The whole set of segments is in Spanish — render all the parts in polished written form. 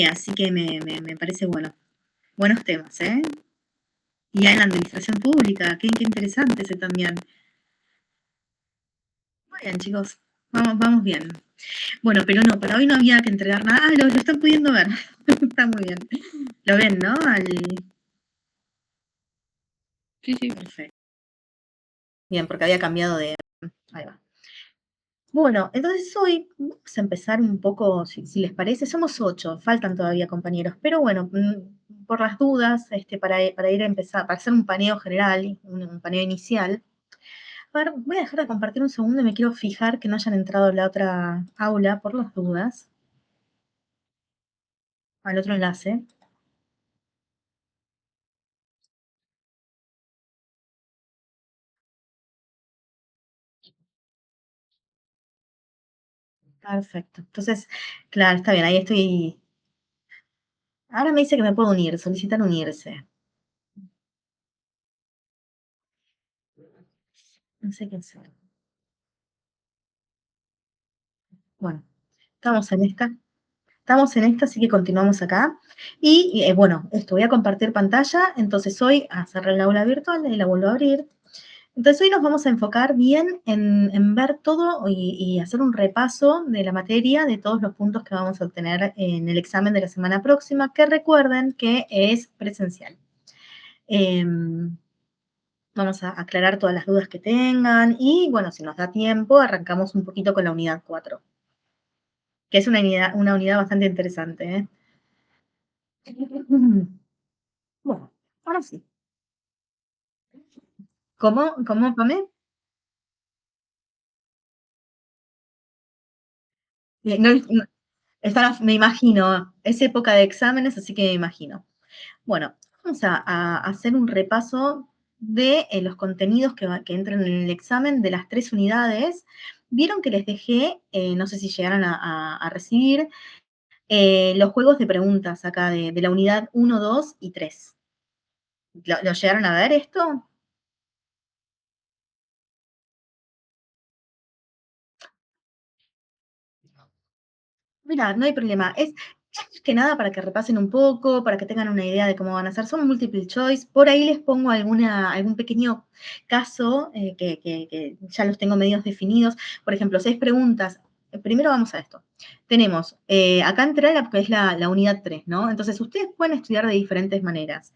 Así que me parece bueno. Buenos temas, ¿eh? Y en la administración pública, qué interesante ese también. Muy bien, chicos, vamos bien. Bueno, pero no, para hoy no había que entregar nada. Ah, lo están pudiendo ver. Está muy bien. Lo ven, ¿no? Sí, sí, perfecto. Bien, porque había cambiado de... Ahí va. Bueno, entonces hoy vamos a empezar un poco, si les parece, somos 8, faltan todavía compañeros, pero bueno, por las dudas, para ir a empezar, para hacer un paneo general, un paneo inicial, voy a dejar de compartir un segundo y me quiero fijar que no hayan entrado a la otra aula por las dudas, al otro enlace. Perfecto. Entonces, claro, está bien, ahí estoy. Ahora me dice que me puedo unir, solicitar unirse. No sé qué hacer. Bueno, estamos en esta. Estamos en esta, así que continuamos acá. Y bueno, esto, voy a compartir pantalla. Entonces hoy, a cerrar el aula virtual y la vuelvo a abrir. Entonces hoy nos vamos a enfocar bien en ver todo y hacer un repaso de la materia, de todos los puntos que vamos a obtener en el examen de la semana próxima, que recuerden que es presencial. Vamos a aclarar todas las dudas que tengan y, bueno, si nos da tiempo, arrancamos un poquito con la unidad 4, que es una unidad bastante interesante, ¿eh? Bueno, ahora sí. ¿Cómo, Pamé? No, me imagino, es época de exámenes, así que me imagino. Bueno, vamos a hacer un repaso de los contenidos que entran en el examen de las 3 unidades. Vieron que les dejé, no sé si llegaron a recibir, los juegos de preguntas acá de la unidad 1, 2 y 3. ¿Lo llegaron a ver esto? Mira, no hay problema. Es más que nada para que repasen un poco, para que tengan una idea de cómo van a ser. Son multiple choice. Por ahí les pongo algún pequeño caso que ya los tengo medios definidos. Por ejemplo, 6 preguntas. Primero vamos a esto. Tenemos, acá entra la que es la unidad 3, ¿no? Entonces, ustedes pueden estudiar de diferentes maneras.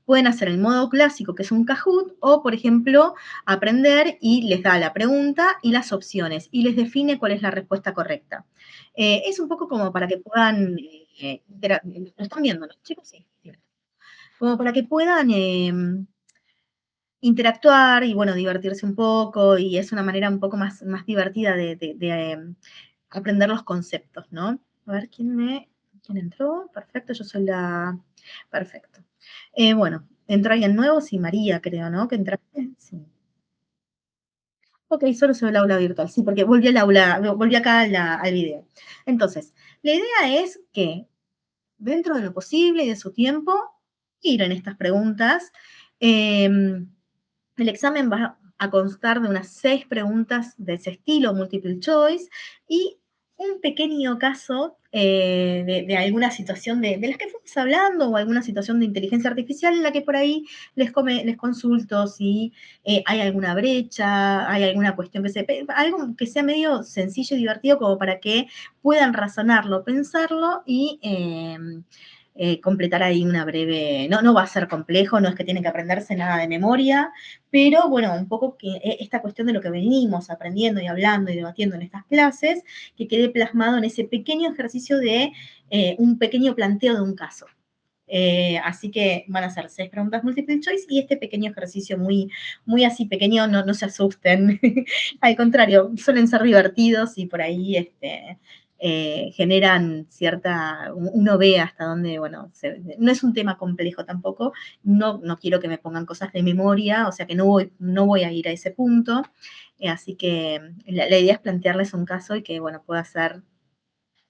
Pueden hacer el modo clásico, que es un Kahoot, o, por ejemplo, aprender y les da la pregunta y las opciones y les define cuál es la respuesta correcta. Es un poco como para que puedan, ¿lo están viendo los chicos? Sí. Como para que puedan interactuar y, bueno, divertirse un poco, y es una manera un poco más divertida de aprender los conceptos, ¿no? A ver, ¿quién entró? Perfecto, yo soy la... Perfecto. Bueno, ¿entró alguien nuevo? Sí, María, creo, ¿no? ¿Que entraste? Sí. Ok, solo se ve el aula virtual, sí, porque volví acá al video. Entonces, la idea es que dentro de lo posible y de su tiempo, ir en estas preguntas. El examen va a constar de unas 6 preguntas de ese estilo, multiple choice, y un pequeño caso de alguna situación de las que fuimos hablando, o alguna situación de inteligencia artificial en la que por ahí les consulto si hay alguna brecha, hay alguna cuestión algo que sea medio sencillo y divertido, como para que puedan razonarlo, pensarlo y completar ahí una breve, no va a ser complejo, no es que tienen que aprenderse nada de memoria, pero bueno, un poco que esta cuestión de lo que venimos aprendiendo y hablando y debatiendo en estas clases, que quede plasmado en ese pequeño ejercicio de un pequeño planteo de un caso. Así que van a ser 6 preguntas multiple choice y este pequeño ejercicio muy así pequeño, no se asusten. Al contrario, suelen ser divertidos y por ahí generan uno ve hasta dónde, bueno, no es un tema complejo tampoco, no quiero que me pongan cosas de memoria, o sea que no voy a ir a ese punto, así que la idea es plantearles un caso y que, bueno, pueda ser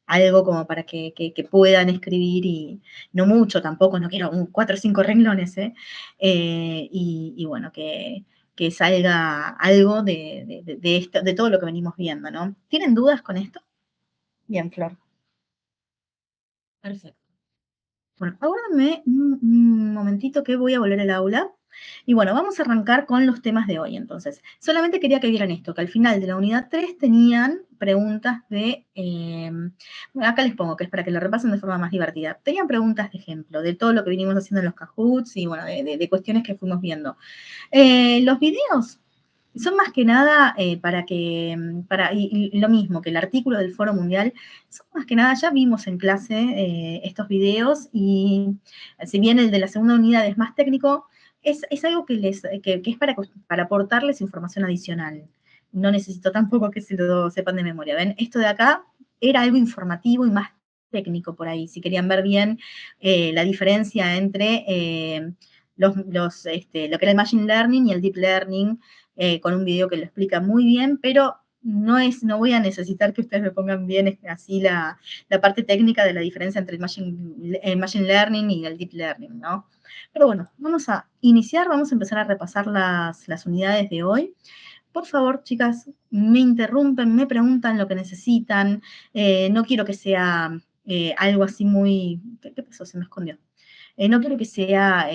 algo como para que puedan escribir, y no mucho tampoco, no quiero 4 o 5 renglones, ¿eh? Y bueno, que salga algo de todo lo que venimos viendo, ¿no? ¿Tienen dudas con esto? Bien, Flor. Perfecto. Bueno, aguárdame un momentito que voy a volver al aula. Y bueno, vamos a arrancar con los temas de hoy. Entonces, solamente quería que vieran esto, que al final de la unidad 3 tenían preguntas de, bueno, acá les pongo, que es para que lo repasen de forma más divertida. Tenían preguntas de ejemplo, de todo lo que vinimos haciendo en los Kahoots y bueno, de cuestiones que fuimos viendo. Los videos son más que nada para que, y lo mismo que el artículo del Foro Mundial, son más que nada, ya vimos en clase estos videos y si bien el de la segunda unidad es más técnico, es algo que es para aportarles información adicional. No necesito tampoco que se lo sepan de memoria. ¿Ven? Esto de acá era algo informativo y más técnico por ahí, si querían ver bien la diferencia entre lo que era el Machine Learning y el Deep Learning, con un video que lo explica muy bien, pero no voy a necesitar que ustedes me pongan bien así la parte técnica de la diferencia entre el Machine Learning y el Deep Learning, ¿no? Pero bueno, vamos a iniciar, vamos a empezar a repasar las unidades de hoy. Por favor, chicas, me interrumpen, me preguntan lo que necesitan. No quiero que sea algo así muy... ¿Qué pasó? Se me escondió. No quiero que sea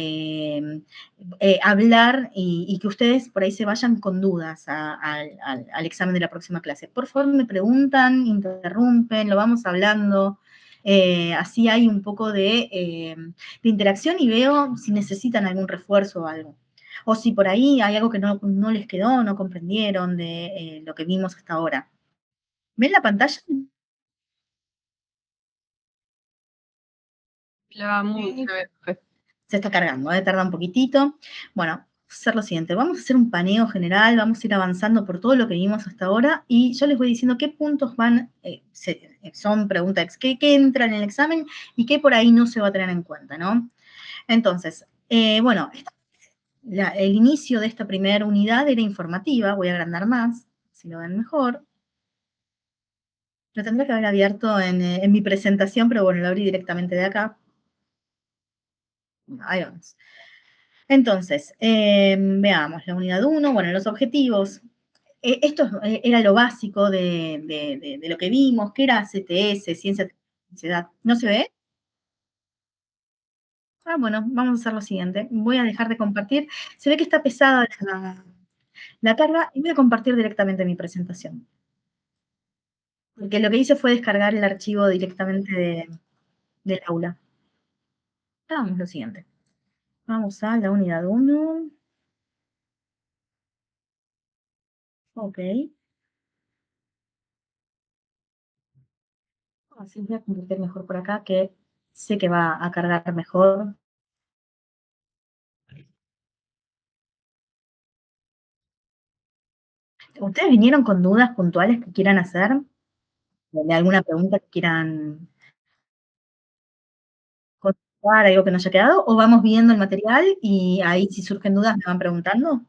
hablar y que ustedes por ahí se vayan con dudas al examen de la próxima clase. Por favor, me preguntan, interrumpen, lo vamos hablando. Así hay un poco de interacción y veo si necesitan algún refuerzo o algo. O si por ahí hay algo que no les quedó, no comprendieron de lo que vimos hasta ahora. ¿Ven la pantalla? La se ve perfecto. Se está cargando, tarda un poquitito. Bueno, vamos a hacer lo siguiente, vamos a hacer un paneo general, vamos a ir avanzando por todo lo que vimos hasta ahora y yo les voy diciendo qué puntos son preguntas que entran en el examen y qué por ahí no se va a tener en cuenta, ¿no? Entonces, bueno, el inicio de esta primera unidad era informativa, voy a agrandar más, si lo ven mejor. Lo tendría que haber abierto en mi presentación, pero bueno, lo abrí directamente de acá. Ahí vamos. Entonces, veamos, la unidad 1, bueno, los objetivos. Esto era lo básico de lo que vimos, que era CTS, Ciencia, Sociedad. ¿No se ve? Ah, bueno, vamos a hacer lo siguiente. Voy a dejar de compartir. Se ve que está pesada la carga y voy a compartir directamente mi presentación. Porque lo que hice fue descargar el archivo directamente del aula. Hagamos lo siguiente. Vamos a la unidad 1. Ok. Así voy a compartir mejor por acá, que sé que va a cargar mejor. ¿Ustedes vinieron con dudas puntuales que quieran hacer? ¿De alguna pregunta que quieran contestar, algo que no haya quedado? ¿O vamos viendo el material y ahí si surgen dudas me van preguntando?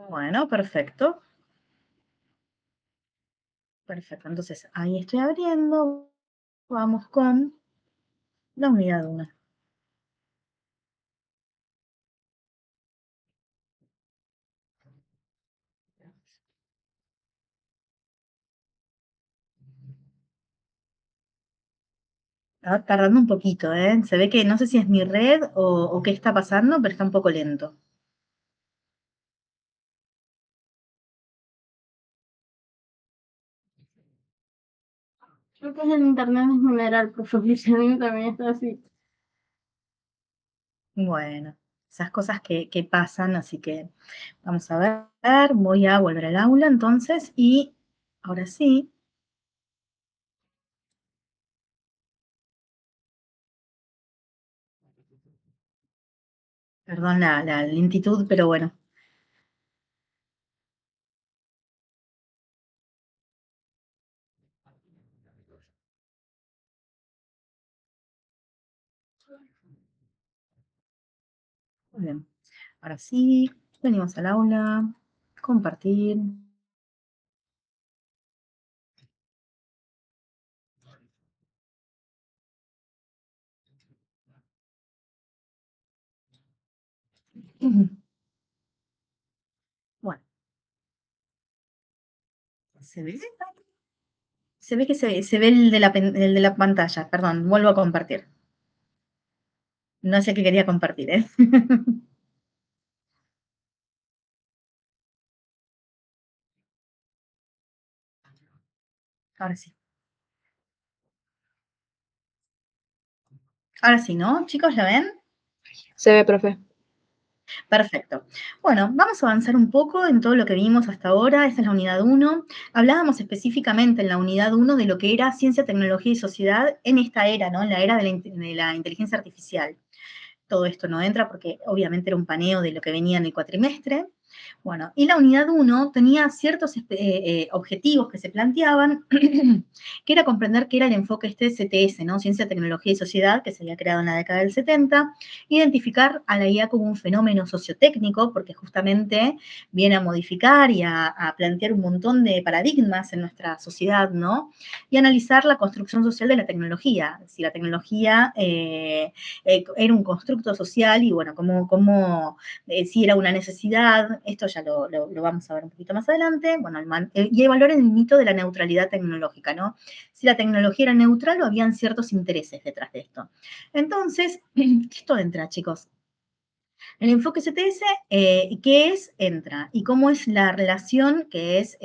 Bueno, perfecto. Perfecto. Entonces, ahí estoy abriendo. Vamos con la unidad 1. Está tardando un poquito, ¿eh? Se ve que no sé si es mi red o qué está pasando, pero está un poco lento. Creo que es el internet en general, por su funcionamiento también está así. Bueno, esas cosas que pasan, así que vamos a ver. Voy a volver al aula entonces y ahora sí, perdón la lentitud, pero bueno. Muy bien. Ahora sí, venimos al aula, compartir. Bueno, ¿se ve? Se ve que se ve el de la pantalla, perdón, vuelvo a compartir. No sé qué quería compartir, ¿eh? Ahora sí. Ahora sí, ¿no? Chicos, ¿la ven? Se ve, profe. Perfecto. Bueno, vamos a avanzar un poco en todo lo que vimos hasta ahora. Esta es la unidad 1. Hablábamos específicamente en la unidad 1 de lo que era ciencia, tecnología y sociedad en esta era, ¿no? En la era de la inteligencia artificial. Todo esto no entra porque obviamente era un paneo de lo que venía en el cuatrimestre. Bueno, y la unidad 1 tenía ciertos objetivos que se planteaban, que era comprender qué era el enfoque este CTS, ¿no? Ciencia, Tecnología y Sociedad, que se había creado en la década del 70, identificar a la IA como un fenómeno sociotécnico, porque justamente viene a modificar y a plantear un montón de paradigmas en nuestra sociedad, ¿no? Y analizar la construcción social de la tecnología, si la tecnología era un constructo social y, bueno, cómo si era una necesidad, esto ya lo vamos a ver un poquito más adelante, bueno, y evaluar el mito de la neutralidad tecnológica, ¿no? Si la tecnología era neutral o habían ciertos intereses detrás de esto. Entonces, esto entra, chicos. El enfoque CTS, ¿qué es? Entra. ¿Y cómo es la relación que es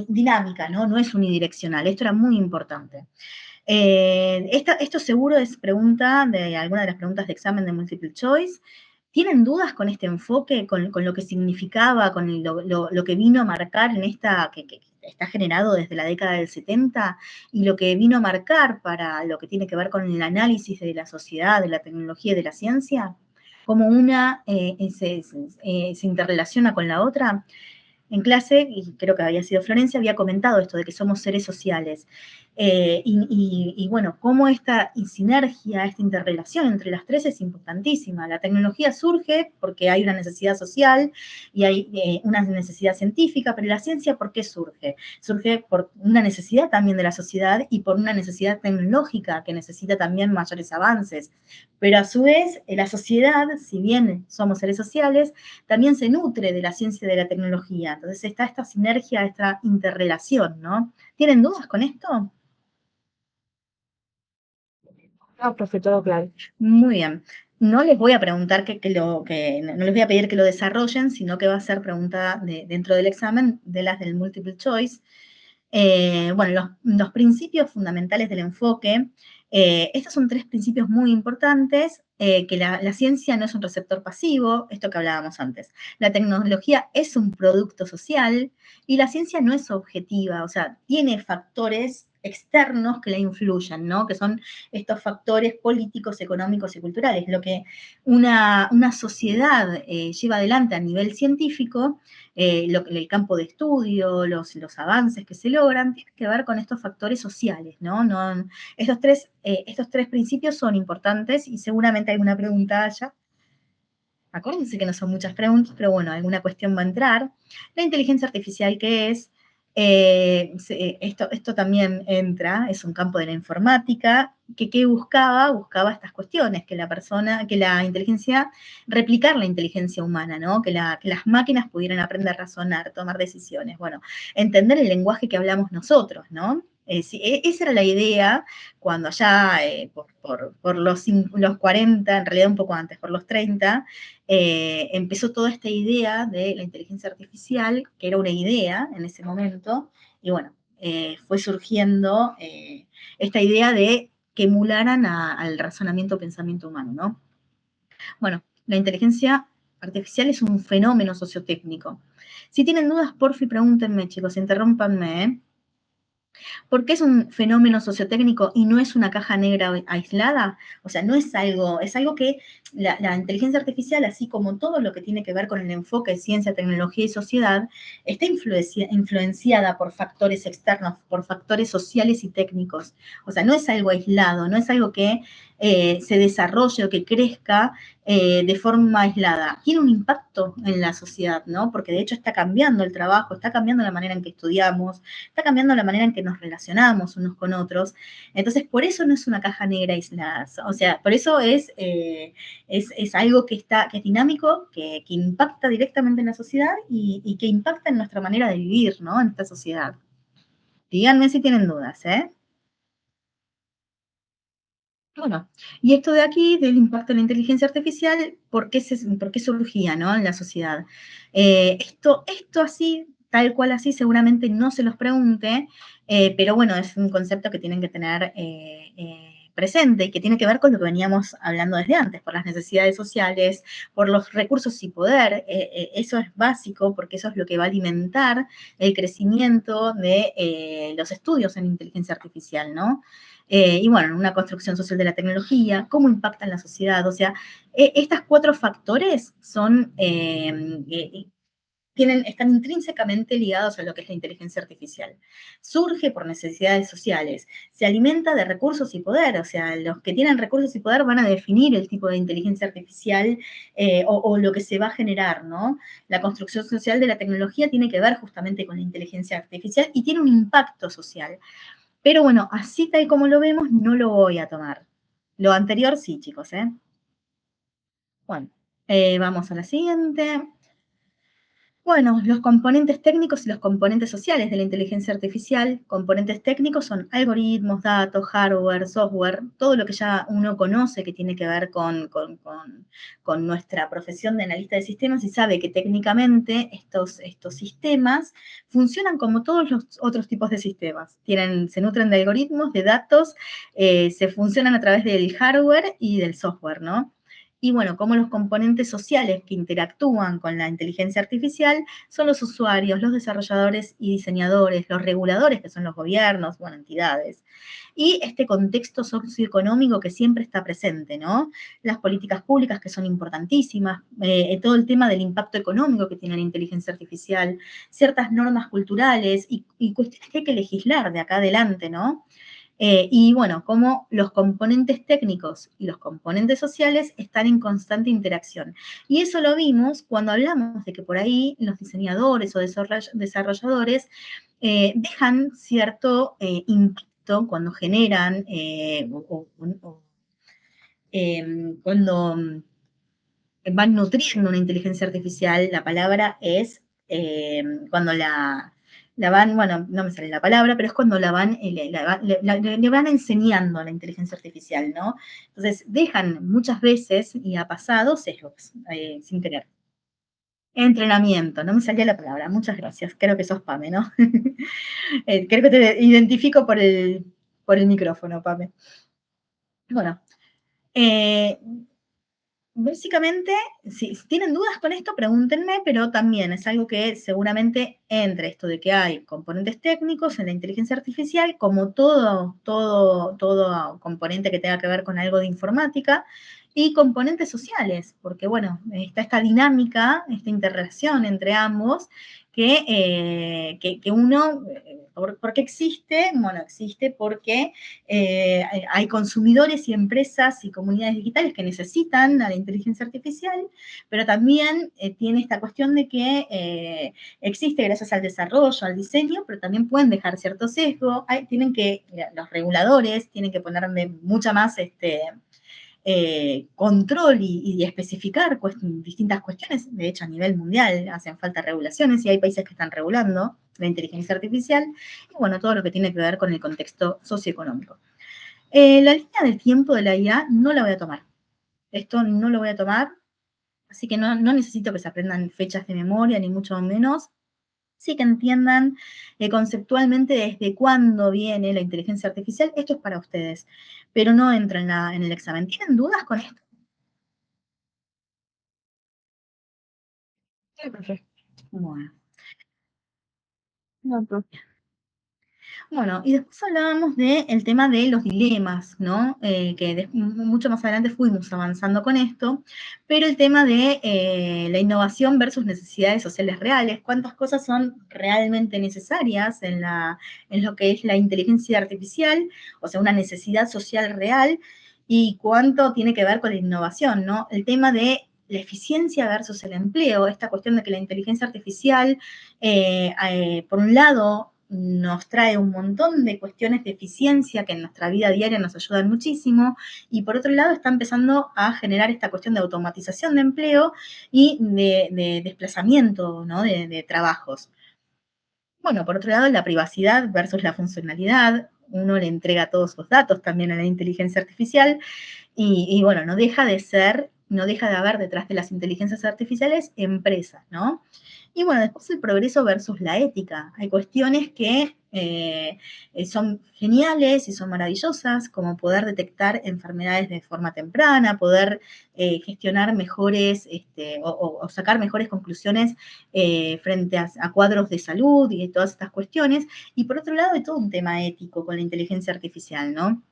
dinámica, ¿no? No es unidireccional. Esto era muy importante. Esto seguro es pregunta de alguna de las preguntas de examen de multiple choice. ¿Tienen dudas con este enfoque, con lo que significaba, con lo que vino a marcar en esta, que está generado desde la década del 70 y lo que vino a marcar para lo que tiene que ver con el análisis de la sociedad, de la tecnología y de la ciencia? ¿Cómo una se interrelaciona con la otra? En clase, y creo que había sido Florencia, había comentado esto de que somos seres sociales. Y bueno, cómo esta sinergia, esta interrelación entre las tres es importantísima. La tecnología surge porque hay una necesidad social y hay una necesidad científica, pero la ciencia, ¿por qué surge? Surge por una necesidad también de la sociedad y por una necesidad tecnológica que necesita también mayores avances. Pero a su vez, la sociedad, si bien somos seres sociales, también se nutre de la ciencia y de la tecnología. Entonces está esta sinergia, esta interrelación, ¿no? ¿Tienen dudas con esto? No, profe, todo claro. Muy bien. No les voy a preguntar no les voy a pedir que lo desarrollen, sino que va a ser pregunta dentro del examen de las del multiple choice. Bueno, los principios fundamentales del enfoque, estos son tres principios muy importantes, que la ciencia no es un receptor pasivo, esto que hablábamos antes. La tecnología es un producto social y la ciencia no es objetiva, o sea, tiene factores externos que la influyen, ¿no? Que son estos factores políticos, económicos y culturales. Lo que una sociedad lleva adelante a nivel científico, el campo de estudio, los avances que se logran, tienen que ver con estos factores sociales, ¿no? Estos tres principios son importantes y seguramente alguna pregunta haya. Acuérdense que no son muchas preguntas, pero bueno, alguna cuestión va a entrar. La inteligencia artificial, ¿qué es? Esto también entra, es un campo de la informática, que ¿qué buscaba? Buscaba estas cuestiones, que la inteligencia, replicar la inteligencia humana, ¿no? Que las máquinas pudieran aprender a razonar, tomar decisiones, bueno, entender el lenguaje que hablamos nosotros, ¿no? Esa era la idea cuando allá, por los 40, en realidad un poco antes, por los 30, empezó toda esta idea de la inteligencia artificial, que era una idea en ese momento, y bueno, fue surgiendo esta idea de que emularan al razonamiento, pensamiento humano, ¿no? Bueno, la inteligencia artificial es un fenómeno sociotécnico. Si tienen dudas, porfi, pregúntenme, chicos, interrúmpanme, ¿eh? ¿Por qué es un fenómeno sociotécnico y no es una caja negra aislada? O sea, no es algo, es algo que la inteligencia artificial, así como todo lo que tiene que ver con el enfoque de ciencia, tecnología y sociedad, está influenciada por factores externos, por factores sociales y técnicos. O sea, no es algo aislado, no es algo que se desarrolle o que crezca de forma aislada, tiene un impacto en la sociedad, ¿no? Porque de hecho está cambiando el trabajo, está cambiando la manera en que estudiamos, está cambiando la manera en que nos relacionamos unos con otros. Entonces, por eso no es una caja negra aislada. O sea, por eso es algo que es dinámico, que impacta directamente en la sociedad y que impacta en nuestra manera de vivir, ¿no? En esta sociedad. Díganme si tienen dudas, ¿eh? Bueno, y esto de aquí, del impacto de la inteligencia artificial, ¿por qué surgía, ¿no? En la sociedad? Esto así, tal cual así, seguramente no se los pregunte, pero bueno, es un concepto que tienen que tener presente y que tiene que ver con lo que veníamos hablando desde antes, por las necesidades sociales, por los recursos y poder. Eso es básico porque eso es lo que va a alimentar el crecimiento de los estudios en inteligencia artificial, ¿no? Y bueno, una construcción social de la tecnología, cómo impacta en la sociedad. O sea, estos 4 factores están intrínsecamente ligados a lo que es la inteligencia artificial. Surge por necesidades sociales, se alimenta de recursos y poder, o sea, los que tienen recursos y poder van a definir el tipo de inteligencia artificial o lo que se va a generar, ¿no? La construcción social de la tecnología tiene que ver justamente con la inteligencia artificial y tiene un impacto social. Pero bueno, así tal como lo vemos, no lo voy a tomar. Lo anterior sí, chicos, ¿eh? Bueno, vamos a la siguiente. Bueno, los componentes técnicos y los componentes sociales de la inteligencia artificial. Componentes técnicos son algoritmos, datos, hardware, software, todo lo que ya uno conoce que tiene que ver con nuestra profesión de analista de sistemas y sabe que técnicamente estos sistemas funcionan como todos los otros tipos de sistemas. Se nutren de algoritmos, de datos, se funcionan a través del hardware y del software, ¿no? Y bueno, como los componentes sociales que interactúan con la inteligencia artificial son los usuarios, los desarrolladores y diseñadores, los reguladores, que son los gobiernos, bueno, entidades. Y este contexto socioeconómico que siempre está presente, ¿no? Las políticas públicas que son importantísimas, todo el tema del impacto económico que tiene la inteligencia artificial, ciertas normas culturales y cuestiones que hay que legislar de acá adelante, ¿no? Y bueno, como los componentes técnicos y los componentes sociales están en constante interacción. Y eso lo vimos cuando hablamos de que por ahí los diseñadores o desarrolladores dejan cierto impacto cuando generan cuando van nutriendo una inteligencia artificial, la palabra es cuando la van, bueno, no me sale la palabra, pero es cuando la van, le van enseñando a la inteligencia artificial, ¿no? Entonces, dejan muchas veces, y ha pasado, sesgos, sin querer. Entrenamiento, no me salía la palabra, muchas gracias, creo que sos Pame, ¿no? Creo que te identifico por el micrófono, Pame. Bueno, básicamente, si tienen dudas con esto, pregúntenme, pero también es algo que seguramente entre esto de que hay componentes técnicos en la inteligencia artificial, como todo componente que tenga que ver con algo de informática, y componentes sociales, porque bueno, está esta dinámica, esta interrelación entre ambos, que uno, ¿por qué existe? Bueno, existe porque hay consumidores y empresas y comunidades digitales que necesitan a la inteligencia artificial, pero también tiene esta cuestión de que existe gracias al desarrollo, al diseño, pero también pueden dejar cierto sesgo. Los reguladores tienen que ponerle mucha más control y especificar distintas cuestiones. De hecho, a nivel mundial hacen falta regulaciones y hay países que están regulando la inteligencia artificial y bueno, todo lo que tiene que ver con el contexto socioeconómico. La línea del tiempo de la IA no la voy a tomar. Esto no lo voy a tomar, así que no necesito que se aprendan fechas de memoria, ni mucho menos. Sí que entiendan conceptualmente desde cuándo viene la inteligencia artificial. Esto es para ustedes, pero no entra en el examen. ¿Tienen dudas con esto? Sí, profe. Bueno. No, profe. Bueno, y después hablábamos del tema de los dilemas, ¿no? Que mucho más adelante fuimos avanzando con esto, pero el tema de la innovación versus necesidades sociales reales, cuántas cosas son realmente necesarias en lo que es la inteligencia artificial, o sea, una necesidad social real, y cuánto tiene que ver con la innovación, ¿no? El tema de la eficiencia versus el empleo, esta cuestión de que la inteligencia artificial, por un lado, nos trae un montón de cuestiones de eficiencia que en nuestra vida diaria nos ayudan muchísimo, y por otro lado está empezando a generar esta cuestión de automatización de empleo y de desplazamiento, ¿no? de trabajos. Bueno, por otro lado, la privacidad versus la funcionalidad. Uno le entrega todos sus datos también a la inteligencia artificial y bueno, no deja de haber detrás de las inteligencias artificiales empresas, ¿no? Y bueno, después el progreso versus la ética. Hay cuestiones que son geniales y son maravillosas, como poder detectar enfermedades de forma temprana, poder gestionar mejores o sacar mejores conclusiones frente a cuadros de salud y todas estas cuestiones. Y por otro lado, hay todo un tema ético con la inteligencia artificial, ¿no?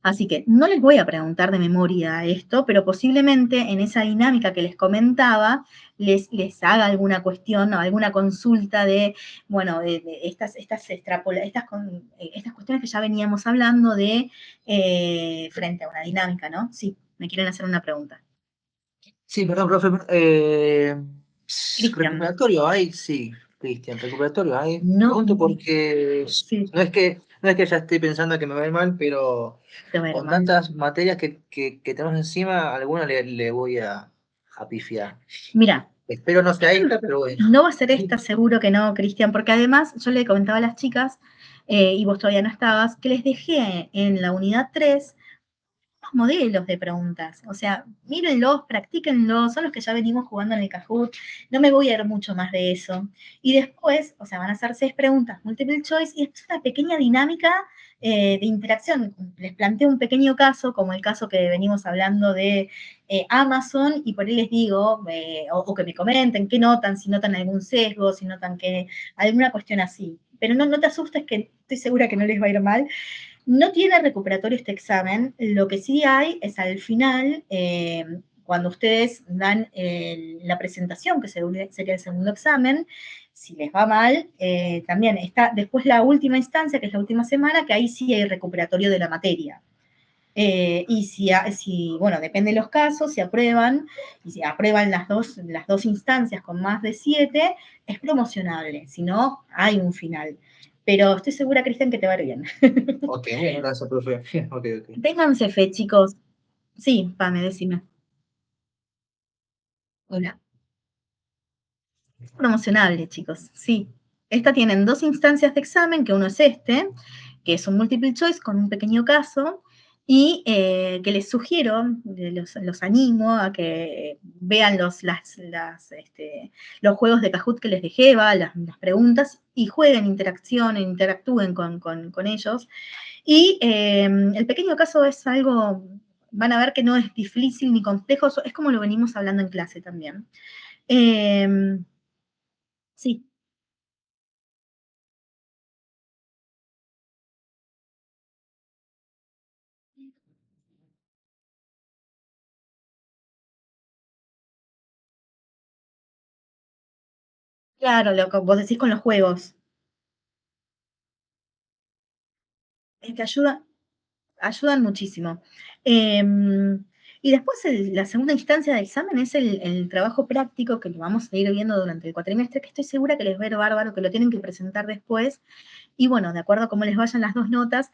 Así que no les voy a preguntar de memoria esto, pero posiblemente en esa dinámica que les comentaba, les haga alguna cuestión o alguna consulta de, bueno, de estas cuestiones que ya veníamos hablando de frente a una dinámica, ¿no? Sí, me quieren hacer una pregunta. Sí, perdón, profe. Cristian. Recuperatorio hay, sí, Cristian, recuperatorio hay. No, Pregunto porque sí, no es que ya esté pensando que me va a ir mal, pero te voy a ir con mal. tantas materias que tenemos encima, alguna le voy a pifiar. Mira, Espero no sea esta, pero bueno. no va a ser esta, seguro que no, Cristian, porque además yo le comentaba a las chicas, y vos todavía no estabas, que les dejé en la unidad 3 unos modelos de preguntas. O sea, mírenlos, practíquenlos, son los que ya venimos jugando en el Kahoot. No me voy a ir mucho más de eso. Y después, o sea, van a ser 6 preguntas multiple choice y es una pequeña dinámica de interacción. Les planteo un pequeño caso, como el caso que venimos hablando de Amazon, y por ahí les digo, o que me comenten qué notan, si notan algún sesgo, si notan que alguna cuestión así. Pero no te asustes, que estoy segura que no les va a ir mal. No tiene recuperatorio este examen, lo que sí hay es al final, cuando ustedes dan la presentación, que sería el segundo examen, si les va mal, también está después la última instancia, que es la última semana, que ahí sí hay recuperatorio de la materia. Y si, bueno, depende de los casos, si aprueban, y si aprueban las dos instancias con más de 7, es promocionable, si no, hay un final. Pero estoy segura, Cristian, que te va a ir bien. Ok, bueno, gracias, profe. Ok. Ténganse fe, chicos. Sí, Pame, decime. Hola. Es promocionable, chicos, sí. Esta tienen 2 instancias de examen, que uno es este, que es un multiple choice con un pequeño caso, y que les sugiero, los animo a que vean los juegos de Kahoot que les dejé, las preguntas, y jueguen, interactúen con ellos. Y el pequeño caso es algo, van a ver que no es difícil ni complejo, es como lo venimos hablando en clase también. Sí, claro, lo que vos decís con los juegos. Que ayudan muchísimo. Y después la segunda instancia de examen es el trabajo práctico, que lo vamos a ir viendo durante el cuatrimestre, que estoy segura que les va a ir bárbaro, que lo tienen que presentar después. Y bueno, de acuerdo a cómo les vayan las 2 notas,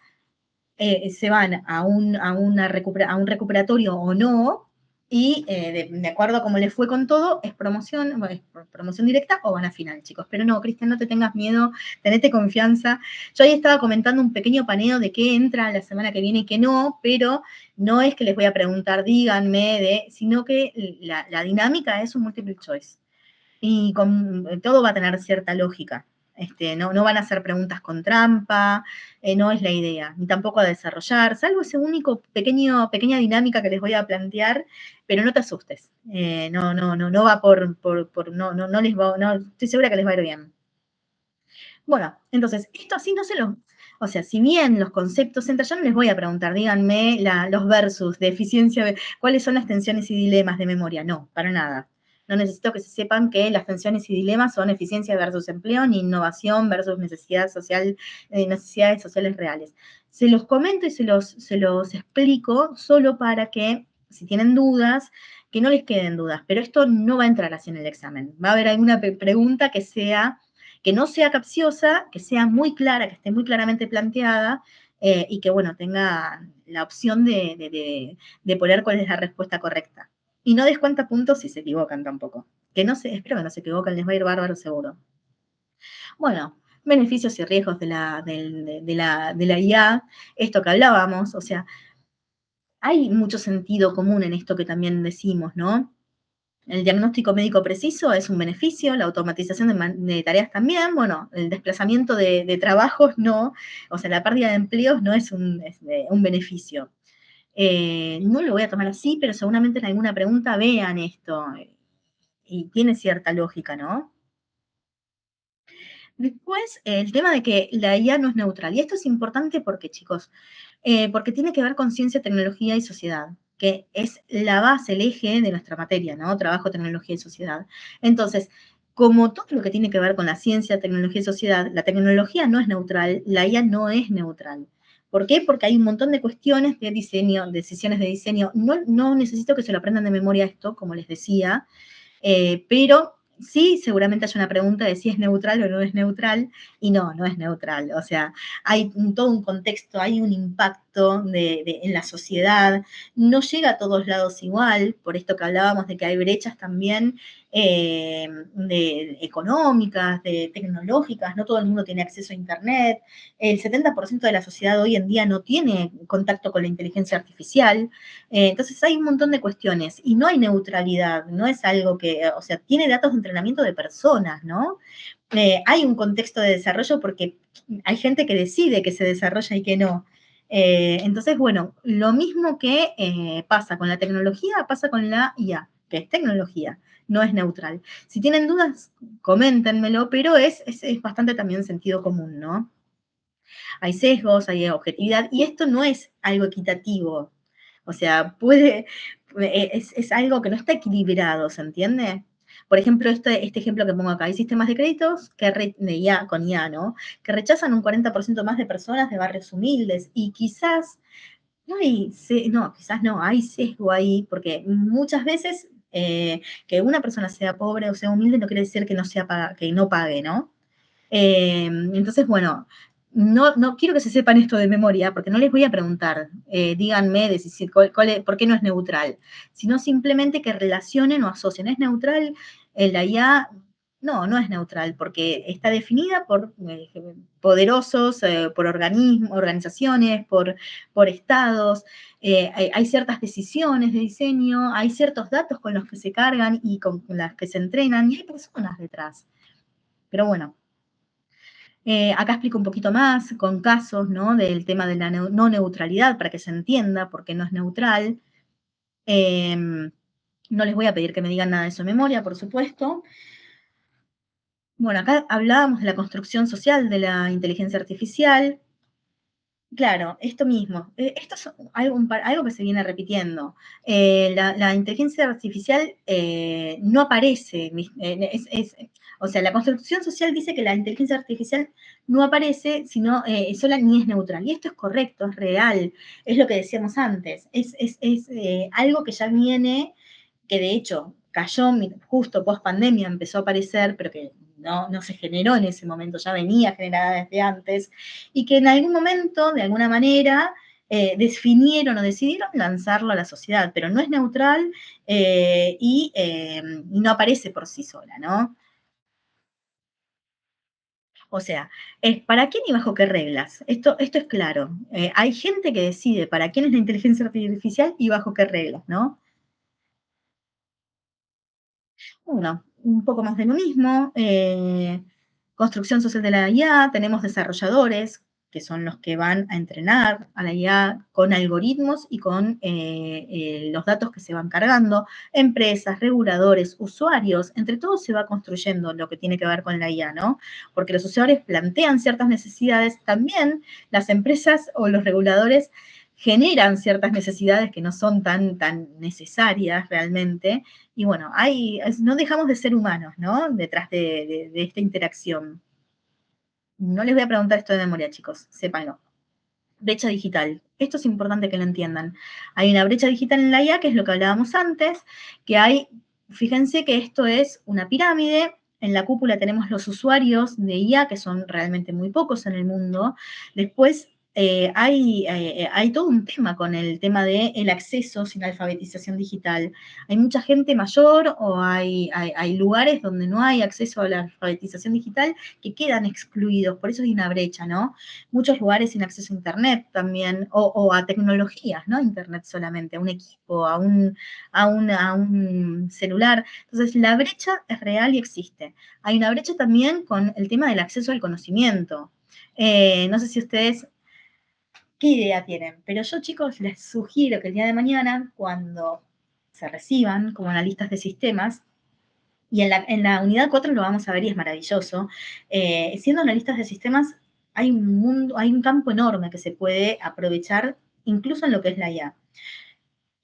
se van a un recuperatorio o no, y de acuerdo a cómo les fue con todo, es promoción directa o van a final, chicos. Pero no, Cristian, no te tengas miedo, tenete confianza. Yo ahí estaba comentando un pequeño paneo de qué entra la semana que viene y qué no, pero no es que les voy a preguntar, díganme, sino que la dinámica es un multiple choice. Y todo va a tener cierta lógica. No van a ser preguntas con trampa, no es la idea, ni tampoco a desarrollar, salvo ese único pequeña dinámica que les voy a plantear, pero no te asustes. No va no les va, no, estoy segura que les va a ir bien. Bueno, entonces, esto así no se lo, o sea, si bien los conceptos entran, yo no les voy a preguntar, díganme los versus de eficiencia, cuáles son las tensiones y dilemas de memoria, no, para nada. No necesito que se sepan que las tensiones y dilemas son eficiencia versus empleo, ni innovación versus necesidades sociales reales. Se los comento y se los explico solo para que, si tienen dudas, que no les queden dudas, pero esto no va a entrar así en el examen. Va a haber alguna pregunta que no sea capciosa, que sea muy clara, que esté muy claramente planteada, y que, bueno, tenga la opción de poner cuál es la respuesta correcta. Y no descuenta puntos si se equivocan tampoco. Espero que no se equivoquen, les va a ir bárbaro seguro. Bueno, beneficios y riesgos de la IA, esto que hablábamos, o sea, hay mucho sentido común en esto que también decimos, ¿no? El diagnóstico médico preciso es un beneficio, la automatización de tareas también, bueno, el desplazamiento de trabajos no, o sea, la pérdida de empleos no es un beneficio. No lo voy a tomar así, pero seguramente en alguna pregunta vean esto, y tiene cierta lógica, ¿no? Después, el tema de que la IA no es neutral, y esto es importante porque, chicos, porque tiene que ver con ciencia, tecnología y sociedad, que es la base, el eje de nuestra materia, ¿no? Trabajo, tecnología y sociedad. Entonces, como todo lo que tiene que ver con la ciencia, tecnología y sociedad, la tecnología no es neutral, la IA no es neutral. ¿Por qué? Porque hay un montón de cuestiones de diseño, decisiones de diseño. No necesito que se lo aprendan de memoria esto, como les decía, pero sí, seguramente hay una pregunta de si es neutral o no es neutral, y no es neutral. O sea, hay todo un contexto, hay un impacto en la sociedad, no llega a todos lados igual, por esto que hablábamos de que hay brechas también económicas, tecnológicas, no todo el mundo tiene acceso a Internet, el 70% de la sociedad hoy en día no tiene contacto con la inteligencia artificial, entonces hay un montón de cuestiones y no hay neutralidad, no es algo que, o sea, tiene datos de entrenamiento de personas, ¿no? Hay un contexto de desarrollo porque hay gente que decide que se desarrolla y que no. Entonces, bueno, lo mismo que pasa con la tecnología, pasa con la IA, que es tecnología, no es neutral. Si tienen dudas, coméntenmelo, pero es bastante también sentido común, ¿no? Hay sesgos, hay objetividad, y esto no es algo equitativo. O sea, es algo que no está equilibrado, ¿se entiende? Por ejemplo, este ejemplo que pongo acá, hay sistemas de créditos con IA, ¿no? Que rechazan un 40% más de personas de barrios humildes, y quizás quizás no, hay sesgo ahí, porque muchas veces que una persona sea pobre o sea humilde no quiere decir que no pague, ¿no? Entonces, bueno, no quiero que se sepan esto de memoria, porque no les voy a preguntar, díganme por qué no es neutral, sino simplemente que relacionen o asocien. ¿Es neutral la IA? No es neutral, porque está definida por poderosos, por organizaciones, por estados, hay ciertas decisiones de diseño, hay ciertos datos con los que se cargan y con las que se entrenan, y hay personas detrás. Pero bueno, acá explico un poquito más con casos, ¿no? Del tema de la no neutralidad para que se entienda por qué no es neutral. No les voy a pedir que me digan nada de su memoria, por supuesto. Bueno, acá hablábamos de la construcción social de la inteligencia artificial. Claro, esto mismo. Esto es algo que se viene repitiendo. La inteligencia artificial no aparece. O sea, la construcción social dice que la inteligencia artificial no aparece, sino sola ni es neutral. Y esto es correcto, es real. Es lo que decíamos antes. Es algo que ya viene, que de hecho cayó justo post pandemia, empezó a aparecer, pero que no se generó en ese momento, ya venía generada desde antes, y que en algún momento, de alguna manera, definieron o decidieron lanzarlo a la sociedad, pero no es neutral y no aparece por sí sola, ¿no? O sea, es para quién y bajo qué reglas. Esto es claro. Hay gente que decide para quién es la inteligencia artificial y bajo qué reglas, ¿no? Bueno, un poco más de lo mismo. Construcción social de la IA, tenemos desarrolladores, que son los que van a entrenar a la IA con algoritmos y con los datos que se van cargando, empresas, reguladores, usuarios, entre todos se va construyendo lo que tiene que ver con la IA, ¿no? Porque los usuarios plantean ciertas necesidades, también las empresas o los reguladores generan ciertas necesidades que no son tan necesarias realmente. Y bueno, no dejamos de ser humanos, ¿no? Detrás de esta interacción. No les voy a preguntar esto de memoria, chicos, sépanlo. Brecha digital. Esto es importante que lo entiendan. Hay una brecha digital en la IA, que es lo que hablábamos antes, que hay, fíjense que esto es una pirámide. En la cúpula tenemos los usuarios de IA, que son realmente muy pocos en el mundo. Después hay todo un tema con el tema del acceso sin alfabetización digital. Hay mucha gente mayor o hay lugares donde no hay acceso a la alfabetización digital que quedan excluidos, por eso hay una brecha, ¿no? Muchos lugares sin acceso a Internet también, o a tecnologías, no Internet solamente, a un equipo, a un celular. Entonces, la brecha es real y existe. Hay una brecha también con el tema del acceso al conocimiento. No sé si ustedes qué idea tienen, pero yo, chicos, les sugiero que el día de mañana, cuando se reciban como analistas de sistemas, y en la unidad 4 lo vamos a ver y es maravilloso, siendo analistas de sistemas hay un campo enorme que se puede aprovechar incluso en lo que es la IA.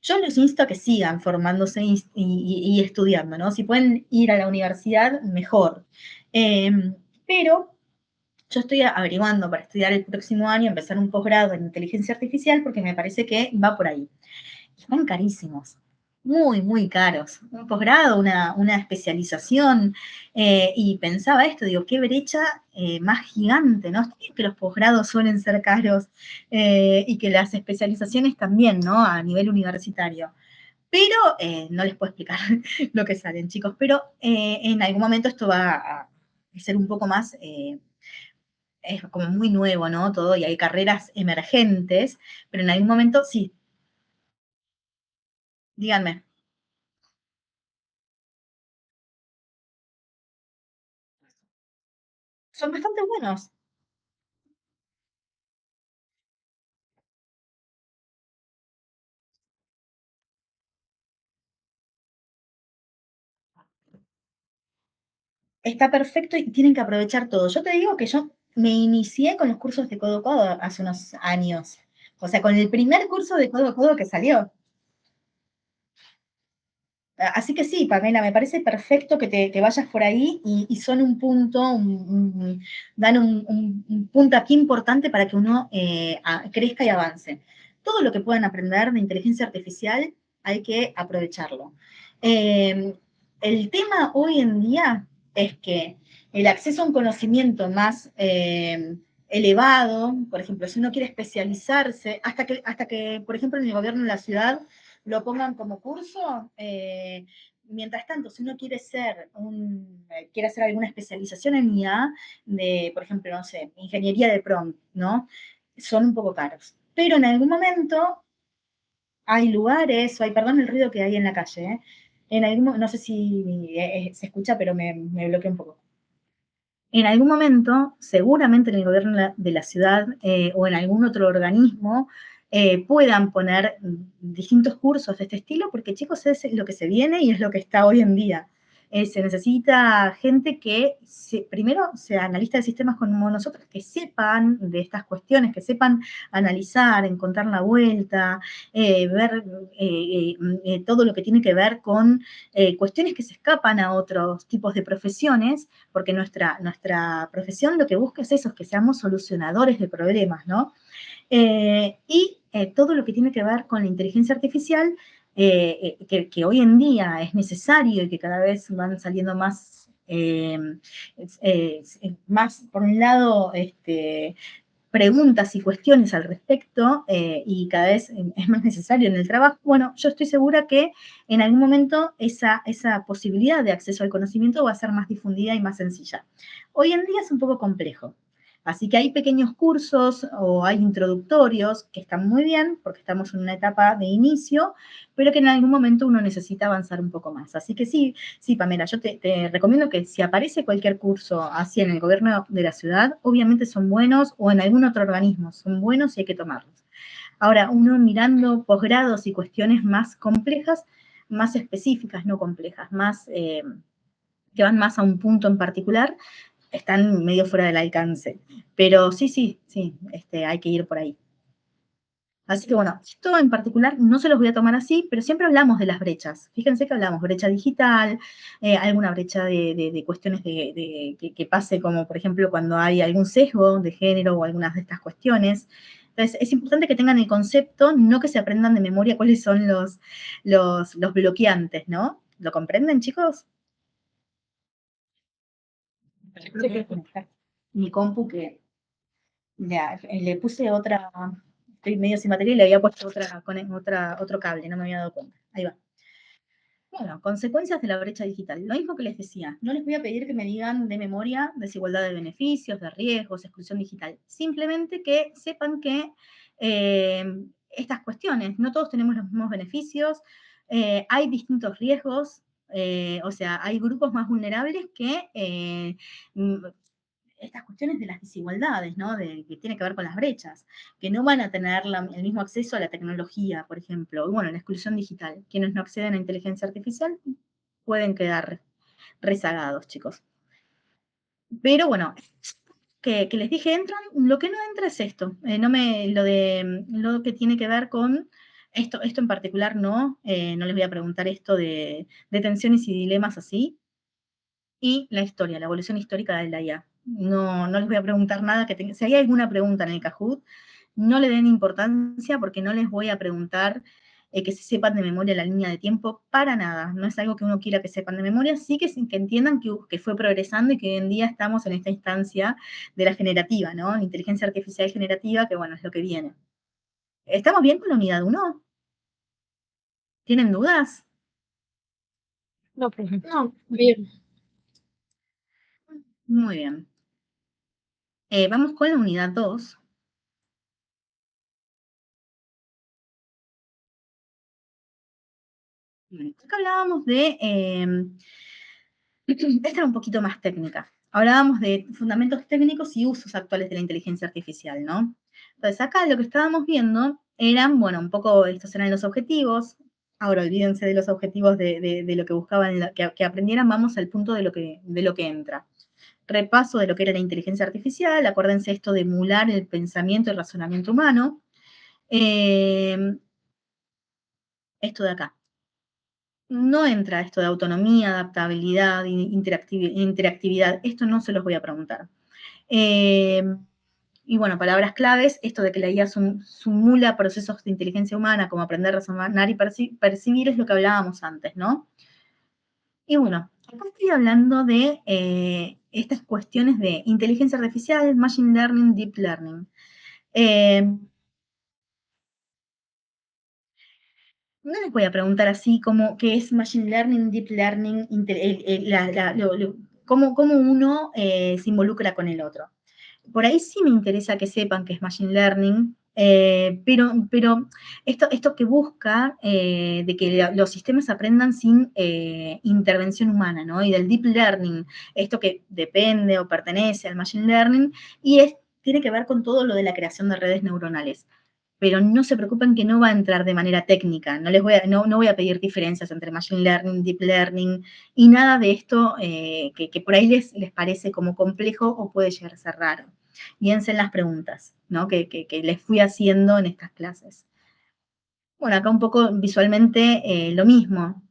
Yo los insto a que sigan formándose y estudiando, ¿no? Si pueden ir a la universidad, mejor. Pero yo estoy averiguando para estudiar el próximo año, empezar un posgrado en inteligencia artificial, porque me parece que va por ahí. Están carísimos, muy, muy caros. Un posgrado, una especialización, y pensaba esto, digo, qué brecha más gigante, ¿no? Está bien que los posgrados suelen ser caros y que las especializaciones también, ¿no? A nivel universitario. Pero no les puedo explicar lo que salen, chicos, pero en algún momento esto va a ser un poco más es como muy nuevo, ¿no? Todo, y hay carreras emergentes, pero en algún momento sí. Díganme. Son bastante buenos. Está perfecto y tienen que aprovechar todo. Yo te digo que yo me inicié con los cursos de codo a codo hace unos años. O sea, con el primer curso de codo a codo que salió. Así que sí, Pamela, me parece perfecto que te vayas por ahí y son un punto, dan un puntapié importante para que uno crezca y avance. Todo lo que puedan aprender de inteligencia artificial hay que aprovecharlo. El tema hoy en día es que el acceso a un conocimiento más elevado, por ejemplo, si uno quiere especializarse, hasta que, por ejemplo, en el gobierno de la ciudad lo pongan como curso. Mientras tanto, si uno quiere hacer alguna especialización en IA, por ejemplo, no sé, ingeniería de prompt, ¿no? Son un poco caros. Pero en algún momento hay lugares, perdón el ruido que hay en la calle, ¿eh? No sé si se escucha, pero me bloqueé un poco. En algún momento, seguramente en el gobierno de la ciudad o en algún otro organismo, puedan poner distintos cursos de este estilo, porque chicos, es lo que se viene y es lo que está hoy en día. Se necesita gente que primero sea analista de sistemas como nosotros, que sepan de estas cuestiones, que sepan analizar, encontrar la vuelta, ver todo lo que tiene que ver con cuestiones que se escapan a otros tipos de profesiones, porque nuestra profesión lo que busca es eso, es que seamos solucionadores de problemas, ¿no? Y todo lo que tiene que ver con la inteligencia artificial, que hoy en día es necesario y que cada vez van saliendo más, más por un lado, preguntas y cuestiones al respecto y cada vez es más necesario en el trabajo, bueno, yo estoy segura que en algún momento esa posibilidad de acceso al conocimiento va a ser más difundida y más sencilla. Hoy en día es un poco complejo. Así que hay pequeños cursos o hay introductorios que están muy bien porque estamos en una etapa de inicio, pero que en algún momento uno necesita avanzar un poco más. Así que sí, Pamela, yo te recomiendo que si aparece cualquier curso así en el gobierno de la ciudad, obviamente son buenos o en algún otro organismo, son buenos y hay que tomarlos. Ahora, uno mirando posgrados y cuestiones más complejas, más específicas, no complejas, más que van más a un punto en particular, están medio fuera del alcance. Pero sí, hay que ir por ahí. Así que bueno, esto en particular no se los voy a tomar así, pero siempre hablamos de las brechas. Fíjense que hablamos brecha digital, alguna brecha de cuestiones que pase como, por ejemplo, cuando hay algún sesgo de género o algunas de estas cuestiones. Entonces, es importante que tengan el concepto, no que se aprendan de memoria cuáles son los bloqueantes, ¿no? ¿Lo comprenden, chicos? Creo que conectar mi compu que ya, le puse otra, estoy medio sin batería y le había puesto otro cable, no me había dado cuenta. Ahí va. Bueno, consecuencias de la brecha digital. Lo mismo que les decía, no les voy a pedir que me digan de memoria desigualdad de beneficios, de riesgos, exclusión digital. Simplemente que sepan que estas cuestiones, no todos tenemos los mismos beneficios, hay distintos riesgos, o sea, hay grupos más vulnerables que estas cuestiones de las desigualdades, ¿no? Que tiene que ver con las brechas, que no van a tener el mismo acceso a la tecnología, por ejemplo. Y bueno, la exclusión digital. Quienes no acceden a inteligencia artificial pueden quedar rezagados, chicos. Pero bueno, que les dije entran, lo que no entra es esto, lo que tiene que ver con esto en particular no les voy a preguntar esto de tensiones y dilemas así, y la historia, la evolución histórica de la IA. No les voy a preguntar nada si hay alguna pregunta en el Kahoot, no le den importancia porque no les voy a preguntar que se sepan de memoria la línea de tiempo para nada. No es algo que uno quiera que sepan de memoria, sí que entiendan que fue progresando y que hoy en día estamos en esta instancia de la generativa, ¿no? La inteligencia artificial generativa, que bueno, es lo que viene. ¿Estamos bien con la unidad 1? ¿Tienen dudas? No, profe. No, bien. Muy bien. Vamos con la unidad 2. Acá hablábamos esta era un poquito más técnica. Hablábamos de fundamentos técnicos y usos actuales de la inteligencia artificial, ¿no? Entonces, acá lo que estábamos viendo eran, bueno, un poco, estos eran los objetivos. Ahora, olvídense de los objetivos de lo que buscaban, que aprendieran, vamos al punto de lo que entra. Repaso de lo que era la inteligencia artificial, acuérdense esto de emular el pensamiento y razonamiento humano. Esto de acá. No entra esto de autonomía, adaptabilidad, interactividad. Esto no se los voy a preguntar. Y bueno, palabras claves, esto de que la IA simula procesos de inteligencia humana, como aprender, razonar y percibir, es lo que hablábamos antes, ¿no? Y bueno, acá estoy hablando de estas cuestiones de inteligencia artificial, machine learning, deep learning. No les voy a preguntar así como qué es Machine Learning, Deep Learning, cómo uno se involucra con el otro. Por ahí sí me interesa que sepan que es Machine Learning, pero esto que busca de que los sistemas aprendan sin intervención humana, ¿no? Y del Deep Learning, esto que depende o pertenece al Machine Learning, tiene que ver con todo lo de la creación de redes neuronales, pero no se preocupen que no va a entrar de manera técnica, no voy a pedir diferencias entre Machine Learning, Deep Learning y nada de esto que por ahí les parece como complejo o puede llegar a ser raro. Piensen en las preguntas, ¿no? que les fui haciendo en estas clases. Bueno, acá un poco visualmente lo mismo.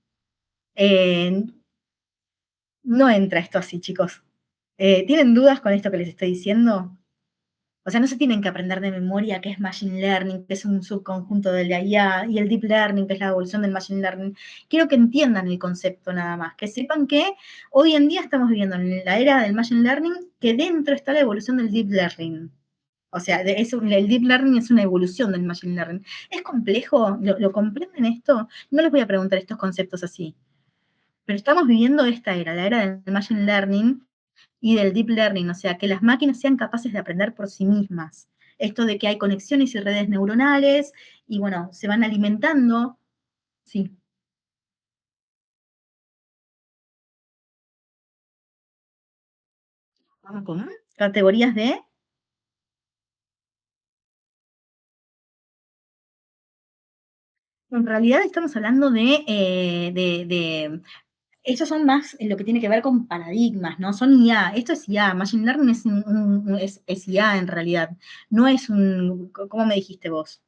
No entra esto así, chicos. ¿Tienen dudas con esto que les estoy diciendo? O sea, no se tienen que aprender de memoria qué es Machine Learning, que es un subconjunto de la IA, y el Deep Learning, que es la evolución del Machine Learning. Quiero que entiendan el concepto nada más, que sepan que hoy en día estamos viviendo en la era del Machine Learning, que dentro está la evolución del Deep Learning. O sea, el Deep Learning es una evolución del Machine Learning. ¿Es complejo? ¿Lo comprenden esto? No les voy a preguntar estos conceptos así. Pero estamos viviendo esta era, la era del Machine Learning, y del deep learning, o sea, que las máquinas sean capaces de aprender por sí mismas. Esto de que hay conexiones y redes neuronales y bueno, se van alimentando. Sí. Vamos con categorías de. En realidad estamos hablando estos son más en lo que tiene que ver con paradigmas, ¿no? Son IA, esto es IA, Machine Learning es IA en realidad, no es ¿cómo me dijiste vos?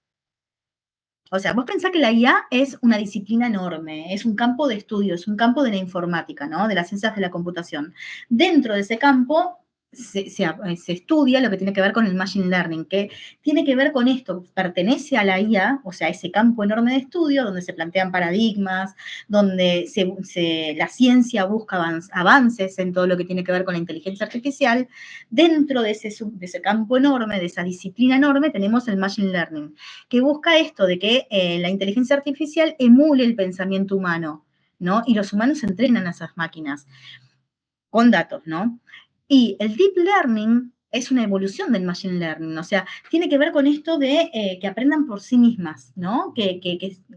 O sea, vos pensás que la IA es una disciplina enorme, es un campo de estudio, es un campo de la informática, ¿no? De las ciencias de la computación. Dentro de ese campo se estudia lo que tiene que ver con el machine learning, que tiene que ver con esto, pertenece a la IA, o sea, ese campo enorme de estudio donde se plantean paradigmas, donde la ciencia busca avances en todo lo que tiene que ver con la inteligencia artificial. Dentro de ese campo enorme, de esa disciplina enorme, tenemos el machine learning, que busca esto de que la inteligencia artificial emule el pensamiento humano, ¿no? Y los humanos entrenan a esas máquinas con datos, ¿no? Y el deep learning es una evolución del machine learning, o sea, tiene que ver con esto de que aprendan por sí mismas, ¿no? Que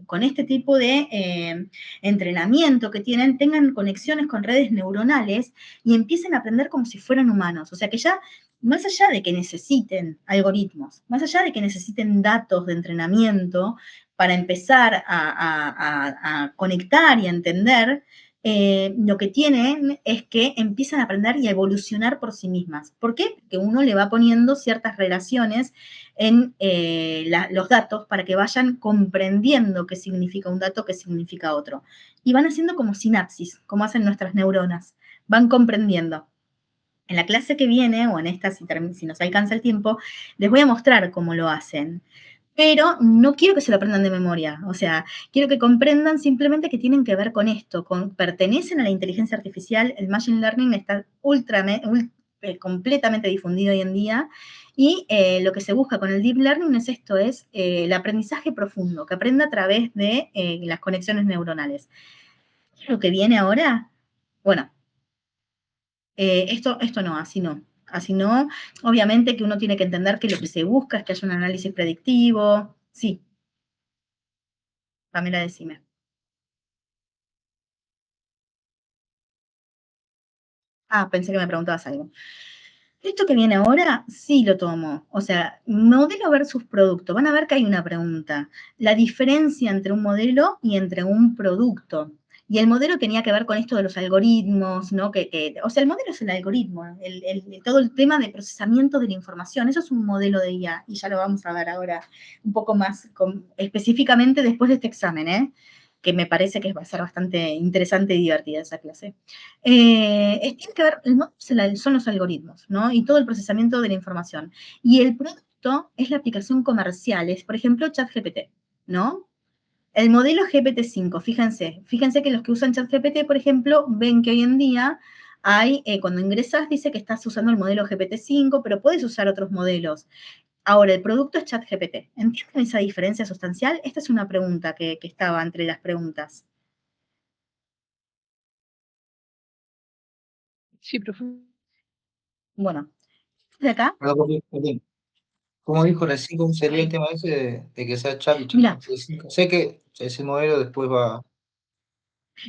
con este tipo de entrenamiento que tienen, tengan conexiones con redes neuronales y empiecen a aprender como si fueran humanos. O sea, que ya, más allá de que necesiten algoritmos, más allá de que necesiten datos de entrenamiento para empezar a conectar y a entender, lo que tienen es que empiezan a aprender y a evolucionar por sí mismas. ¿Por qué? Porque uno le va poniendo ciertas relaciones en los datos para que vayan comprendiendo qué significa un dato, qué significa otro. Y van haciendo como sinapsis, como hacen nuestras neuronas. Van comprendiendo. En la clase que viene, o en esta, si nos alcanza el tiempo, les voy a mostrar cómo lo hacen. Pero no quiero que se lo aprendan de memoria, o sea, quiero que comprendan simplemente que tienen que ver con esto, pertenecen a la inteligencia artificial, el machine learning está completamente difundido hoy en día, y lo que se busca con el deep learning es esto, es el aprendizaje profundo, que aprenda a través de las conexiones neuronales. Lo que viene ahora, bueno, esto no, así no. Así no, obviamente que uno tiene que entender que lo que se busca es que haya un análisis predictivo. Sí, Pamela, decime. Ah, pensé que me preguntabas algo. Esto que viene ahora, sí lo tomo. O sea, modelo versus producto. Van a ver que hay una pregunta. La diferencia entre un modelo y entre un producto. Y el modelo tenía que ver con esto de los algoritmos, ¿no? O sea, el modelo es el algoritmo, todo el tema de procesamiento de la información. Eso es un modelo de IA, y ya lo vamos a ver ahora un poco más específicamente después de este examen, ¿eh? Que me parece que va a ser bastante interesante y divertida esa clase. Tiene que ver, el modelo son los algoritmos, ¿no? Y todo el procesamiento de la información. Y el producto es la aplicación comercial, es, por ejemplo, ChatGPT, ¿no? El modelo GPT-5, fíjense que los que usan ChatGPT, por ejemplo, ven que hoy en día hay, cuando ingresas, dice que estás usando el modelo GPT-5, pero puedes usar otros modelos. Ahora, el producto es ChatGPT. ¿Entienden esa diferencia sustancial? Esta es una pregunta que estaba entre las preguntas. Sí, profe. Bueno, de acá, Perdón, perdón. ¿Cómo dijo recién cómo sería el tema ese de que sea chat y chat mira, 5? Sé que ese modelo después va.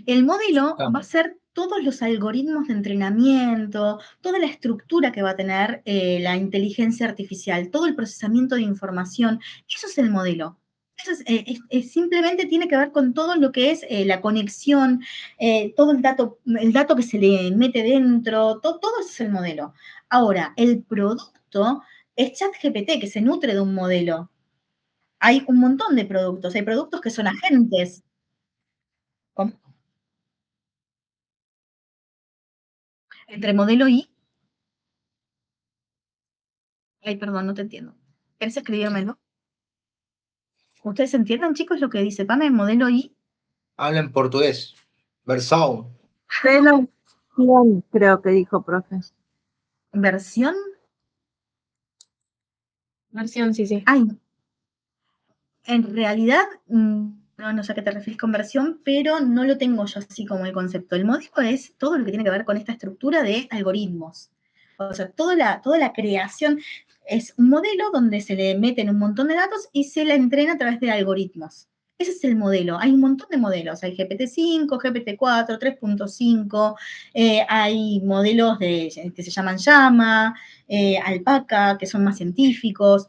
el modelo Ah, va a ser todos los algoritmos de entrenamiento, toda la estructura que va a tener la inteligencia artificial, todo el procesamiento de información. Eso es el modelo. Eso simplemente tiene que ver con todo lo que es la conexión, todo el dato que se le mete dentro, todo eso es el modelo. Ahora, el producto es ChatGPT, que se nutre de un modelo. Hay un montón de productos, hay productos que son agentes. ¿Cómo? Entre modelo y Ay, perdón, no te entiendo. ¿Querés escribírmelo? ¿Ustedes entienden, chicos, lo que dice Pame, modelo I? habla en portugués. Versão. Creo que dijo, profe. ¿Versión? Marción, sí, sí. Ay, en realidad, no sé a qué te refieres con versión, pero no lo tengo yo así como el concepto. El modelo es todo lo que tiene que ver con esta estructura de algoritmos. O sea, toda la creación es un modelo donde se le meten un montón de datos y se la entrena a través de algoritmos. Ese es el modelo. Hay un montón de modelos. Hay GPT-5, GPT-4, 3.5, hay modelos que se llaman Llama, Alpaca, que son más científicos.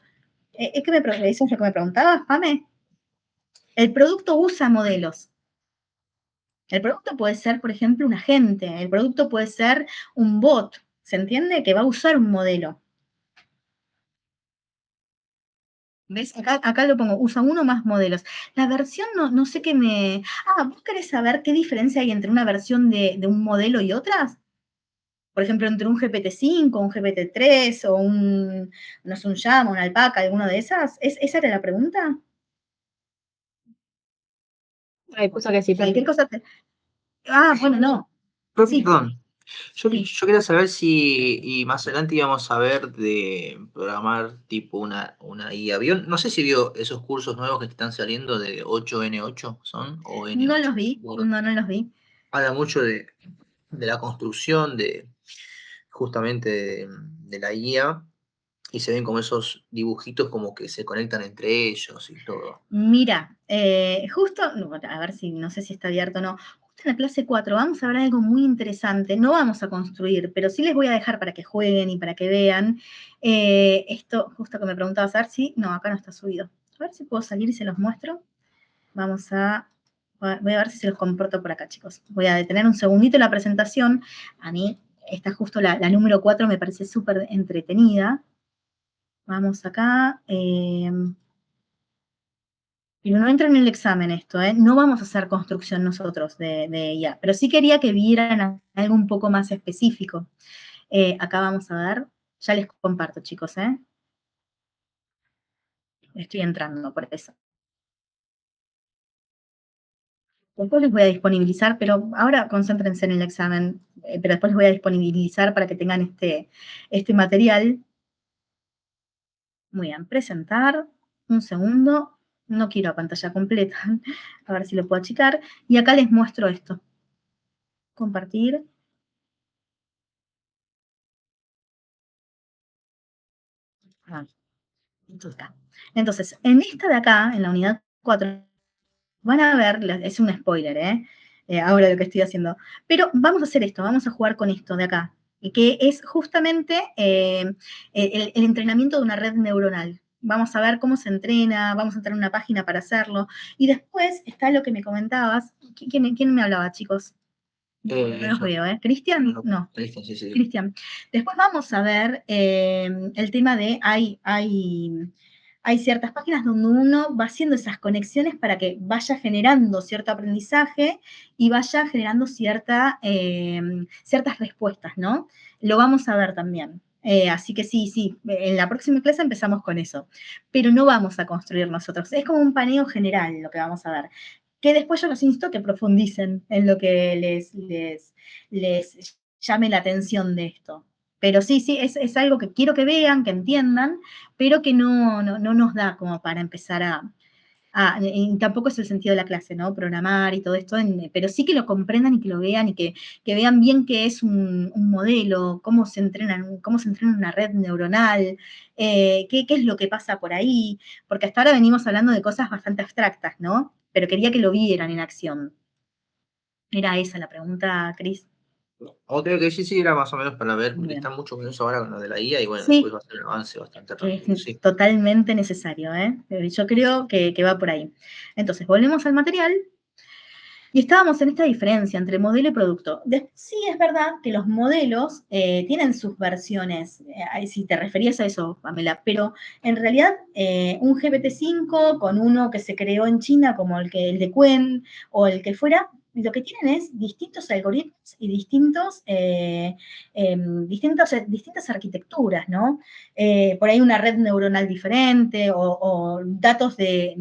¿Eso es lo que me preguntabas, Pame? El producto usa modelos. El producto puede ser, por ejemplo, un agente. El producto puede ser un bot. ¿Se entiende? Que va a usar un modelo. ¿Ves? Acá lo pongo, usa uno más modelos. La versión no sé qué me... ¿vos querés saber qué diferencia hay entre una versión de un modelo y otras? Por ejemplo, entre un GPT-5, un GPT-3 o no sé, un llama, un alpaca, alguno de esas. ¿Esa era la pregunta? Ay, puso que sí, Cualquier cosa bueno, no. Sí. Perdón. Yo Sí. quería saber si y más adelante íbamos a ver de programar tipo una IA. No sé si vio esos cursos nuevos que están saliendo de 8N8, ¿son? O No N8. los vi, Bueno, no los vi. habla mucho de la construcción, justamente de la IA, y se ven como esos dibujitos como que se conectan entre ellos y todo. Mira, justo, a ver si, no sé si está abierto o no, justo en la clase 4 vamos a ver algo muy interesante. No vamos a construir, pero sí les voy a dejar para que jueguen y para que vean. Esto, justo que me preguntabas, a ver si, no, acá no está subido. A ver si puedo salir y se los muestro. Voy a ver si se los comporto por acá, chicos. Voy a detener un segundito la presentación. A mí, está justo la número 4, me parece súper entretenida. Vamos acá. Pero no entra en el examen esto, ¿eh? No vamos a hacer construcción nosotros de IA, pero sí quería que vieran algo un poco más específico. Acá vamos a ver, ya les comparto, chicos, ¿eh? Estoy entrando por eso. Después les voy a disponibilizar, pero ahora concéntrense en el examen, pero después les voy a disponibilizar para que tengan este material. Muy bien, presentar, un segundo, no quiero a pantalla completa, a ver si lo puedo achicar, y acá les muestro esto. Compartir. Entonces, en esta de acá, en la unidad 4, van a ver, es un spoiler, ahora lo que estoy haciendo, pero vamos a hacer esto, vamos a jugar con esto de acá, y que es justamente el entrenamiento de una red neuronal. Vamos a ver cómo se entrena, vamos a entrar en una página para hacerlo, y después está lo que me comentabas. ¿Quién me hablaba, chicos? No los Yo. veo, ¿eh? ¿Cristian? No. Cristian, sí. Cristian. Después vamos a ver el tema de hay ciertas páginas donde uno va haciendo esas conexiones para que vaya generando cierto aprendizaje y vaya generando ciertas respuestas, ¿no? Lo vamos a ver también. Así que sí, en la próxima clase empezamos con eso, pero no vamos a construir nosotros. Es como un paneo general lo que vamos a ver, que después yo los insto a que profundicen en lo que les llame la atención de esto. Pero sí, es algo que quiero que vean, que entiendan, pero que no nos da como para empezar y tampoco es el sentido de la clase, ¿no? Programar y todo esto, pero sí que lo comprendan y que lo vean y que vean bien qué es un modelo, cómo se entrena una red neuronal, qué es lo que pasa por ahí, porque hasta ahora venimos hablando de cosas bastante abstractas, ¿no? Pero quería que lo vieran en acción. Era esa la pregunta, Cris. Ok, sí, era más o menos para ver, porque Bien. está mucho con eso ahora con lo de la IA y bueno, Sí, después va a ser un avance bastante rápido, sí. totalmente necesario, ¿eh? Yo creo que va por ahí. Entonces, volvemos al material y estábamos en esta diferencia entre modelo y producto. Sí es verdad que los modelos tienen sus versiones, si te referías a eso, Pamela, pero en realidad un GPT-5 con uno que se creó en China como el de Qwen o el que fuera, lo que tienen es distintos algoritmos y distintas arquitecturas, ¿no? Por ahí una red neuronal diferente o datos de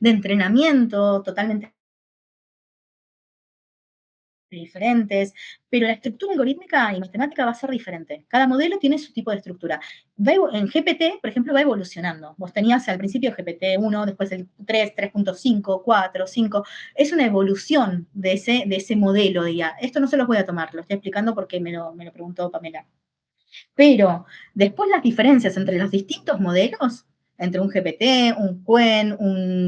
entrenamiento totalmente diferentes, pero la estructura algorítmica y matemática va a ser diferente. Cada modelo tiene su tipo de estructura. En GPT, por ejemplo, va evolucionando. Vos tenías al principio GPT-1, después el 3, 3.5, 4, 5. Es una evolución de ese modelo de IA. Esto no se los voy a tomar, lo estoy explicando porque me lo preguntó Pamela. Pero después las diferencias entre los distintos modelos, entre un GPT, un Qwen,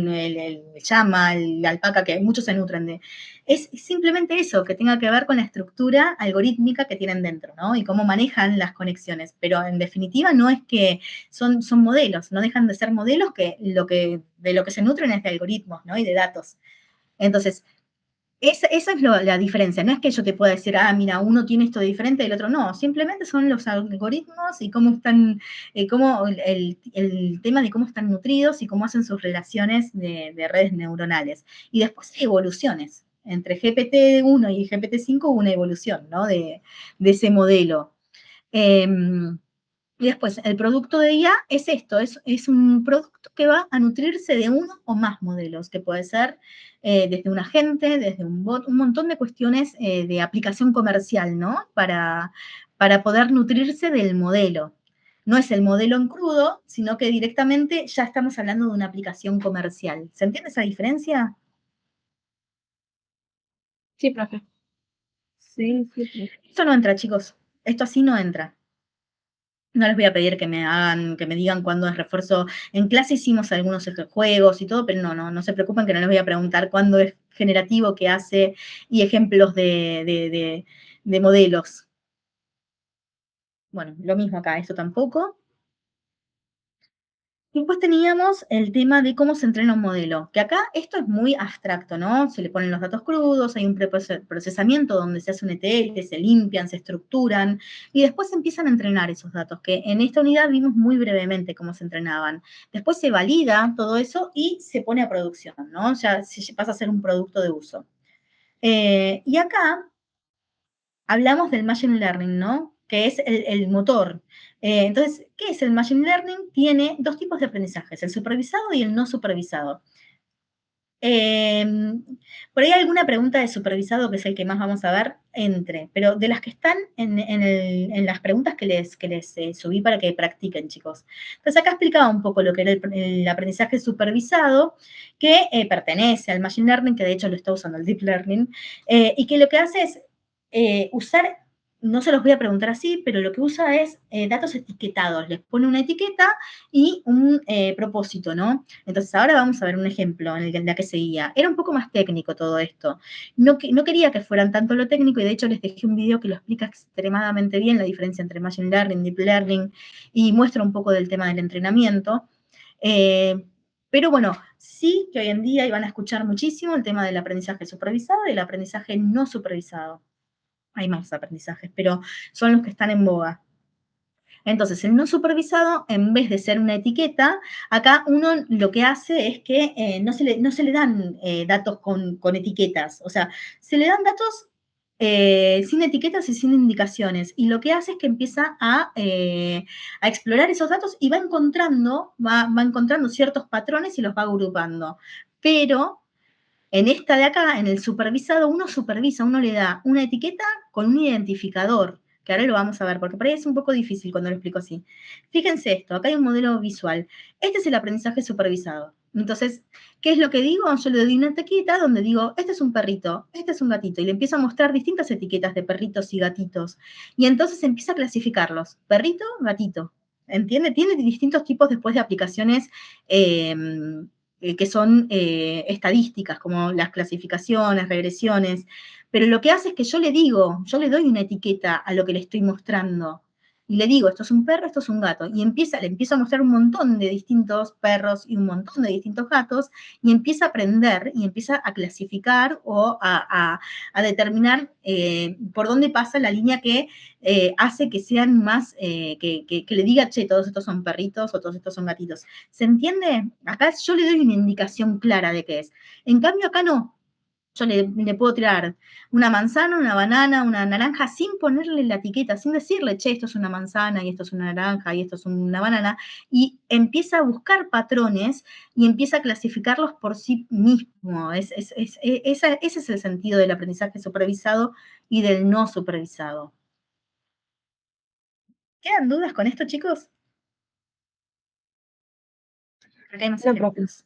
el Llama, el Alpaca, que muchos se nutren de, es simplemente eso, que tenga que ver con la estructura algorítmica que tienen dentro, ¿no? Y cómo manejan las conexiones. Pero en definitiva no es que son modelos, no dejan de ser modelos de lo que se nutren es de algoritmos, ¿no? Y de datos. Entonces, esa es la diferencia. No es que yo te pueda decir, mira, uno tiene esto de diferente y el otro no. Simplemente son los algoritmos y cómo están, el tema de cómo están nutridos y cómo hacen sus relaciones de redes neuronales. Y después hay evoluciones. Entre GPT-1 y GPT-5 hubo una evolución, ¿no? De ese modelo. Y después, el producto de IA es esto, es un producto que va a nutrirse de uno o más modelos, que puede ser desde un agente, desde un bot, un montón de cuestiones de aplicación comercial, ¿no? Para poder nutrirse del modelo. No es el modelo en crudo, sino que directamente ya estamos hablando de una aplicación comercial. ¿Se entiende esa diferencia? Sí, profe. Sí, sí, sí. Esto no entra, chicos. Esto así no entra. No les voy a pedir que me digan cuándo es refuerzo. En clase hicimos algunos juegos y todo, pero no se preocupen que no les voy a preguntar cuándo es generativo, qué hace y ejemplos de modelos. Bueno, lo mismo acá, esto tampoco. Después teníamos el tema de cómo se entrena un modelo, que acá esto es muy abstracto, ¿no? Se le ponen los datos crudos, hay un procesamiento donde se hace un ETL, se limpian, se estructuran, y después se empiezan a entrenar esos datos, que en esta unidad vimos muy brevemente cómo se entrenaban. Después se valida todo eso y se pone a producción, ¿no? Ya pasa a ser un producto de uso. Y acá hablamos del Machine Learning, ¿no? Que es el motor. Entonces, ¿qué es el Machine Learning? Tiene dos tipos de aprendizajes, el supervisado y el no supervisado. Por ahí hay alguna pregunta de supervisado, que es el que más vamos a ver, pero de las que están en las preguntas que les subí para que practiquen, chicos. Entonces, acá explicaba un poco lo que era el aprendizaje supervisado, que pertenece al Machine Learning, que de hecho lo está usando el Deep Learning, y que lo que hace es usar, no se los voy a preguntar así, pero lo que usa es datos etiquetados. Les pone una etiqueta y un propósito, ¿no? Entonces, ahora vamos a ver un ejemplo en la que seguía. Era un poco más técnico todo esto. No quería que fueran tanto lo técnico y de hecho les dejé un video que lo explica extremadamente bien, la diferencia entre Machine Learning, Deep Learning y muestra un poco del tema del entrenamiento. Pero bueno, sí que hoy en día iban a escuchar muchísimo el tema del aprendizaje supervisado y el aprendizaje no supervisado. Hay más aprendizajes, pero son los que están en boga. Entonces, el no supervisado, en vez de ser una etiqueta, acá uno lo que hace es que no se le dan datos con etiquetas, o sea, se le dan datos sin etiquetas y sin indicaciones. Y lo que hace es que empieza a explorar esos datos y va encontrando ciertos patrones y los va agrupando. Pero en esta de acá, en el supervisado, uno supervisa, uno le da una etiqueta con un identificador, que ahora lo vamos a ver, porque por ahí es un poco difícil cuando lo explico así. Fíjense esto, acá hay un modelo visual. Este es el aprendizaje supervisado. Entonces, ¿qué es lo que digo? Yo le doy una etiqueta donde digo, este es un perrito, este es un gatito, y le empiezo a mostrar distintas etiquetas de perritos y gatitos. Y entonces empieza a clasificarlos, perrito, gatito. ¿Entiende? Tiene distintos tipos después de aplicaciones que son estadísticas, como las clasificaciones, regresiones, pero lo que hace es que yo le doy una etiqueta a lo que le estoy mostrando, y le digo, esto es un perro, esto es un gato, y le empiezo a mostrar un montón de distintos perros y un montón de distintos gatos, y empieza a aprender, y empieza a clasificar o a determinar por dónde pasa la línea que hace que sean más, que le diga, che, todos estos son perritos o todos estos son gatitos. ¿Se entiende? Acá yo le doy una indicación clara de qué es. En cambio, acá no. Yo le puedo tirar una manzana, una banana, una naranja, sin ponerle la etiqueta, sin decirle, che, esto es una manzana, y esto es una naranja, y esto es una banana, y empieza a buscar patrones y empieza a clasificarlos por sí mismo. Ese es el sentido del aprendizaje supervisado y del no supervisado. ¿Quedan dudas con esto, chicos? Acá hay más ejemplos.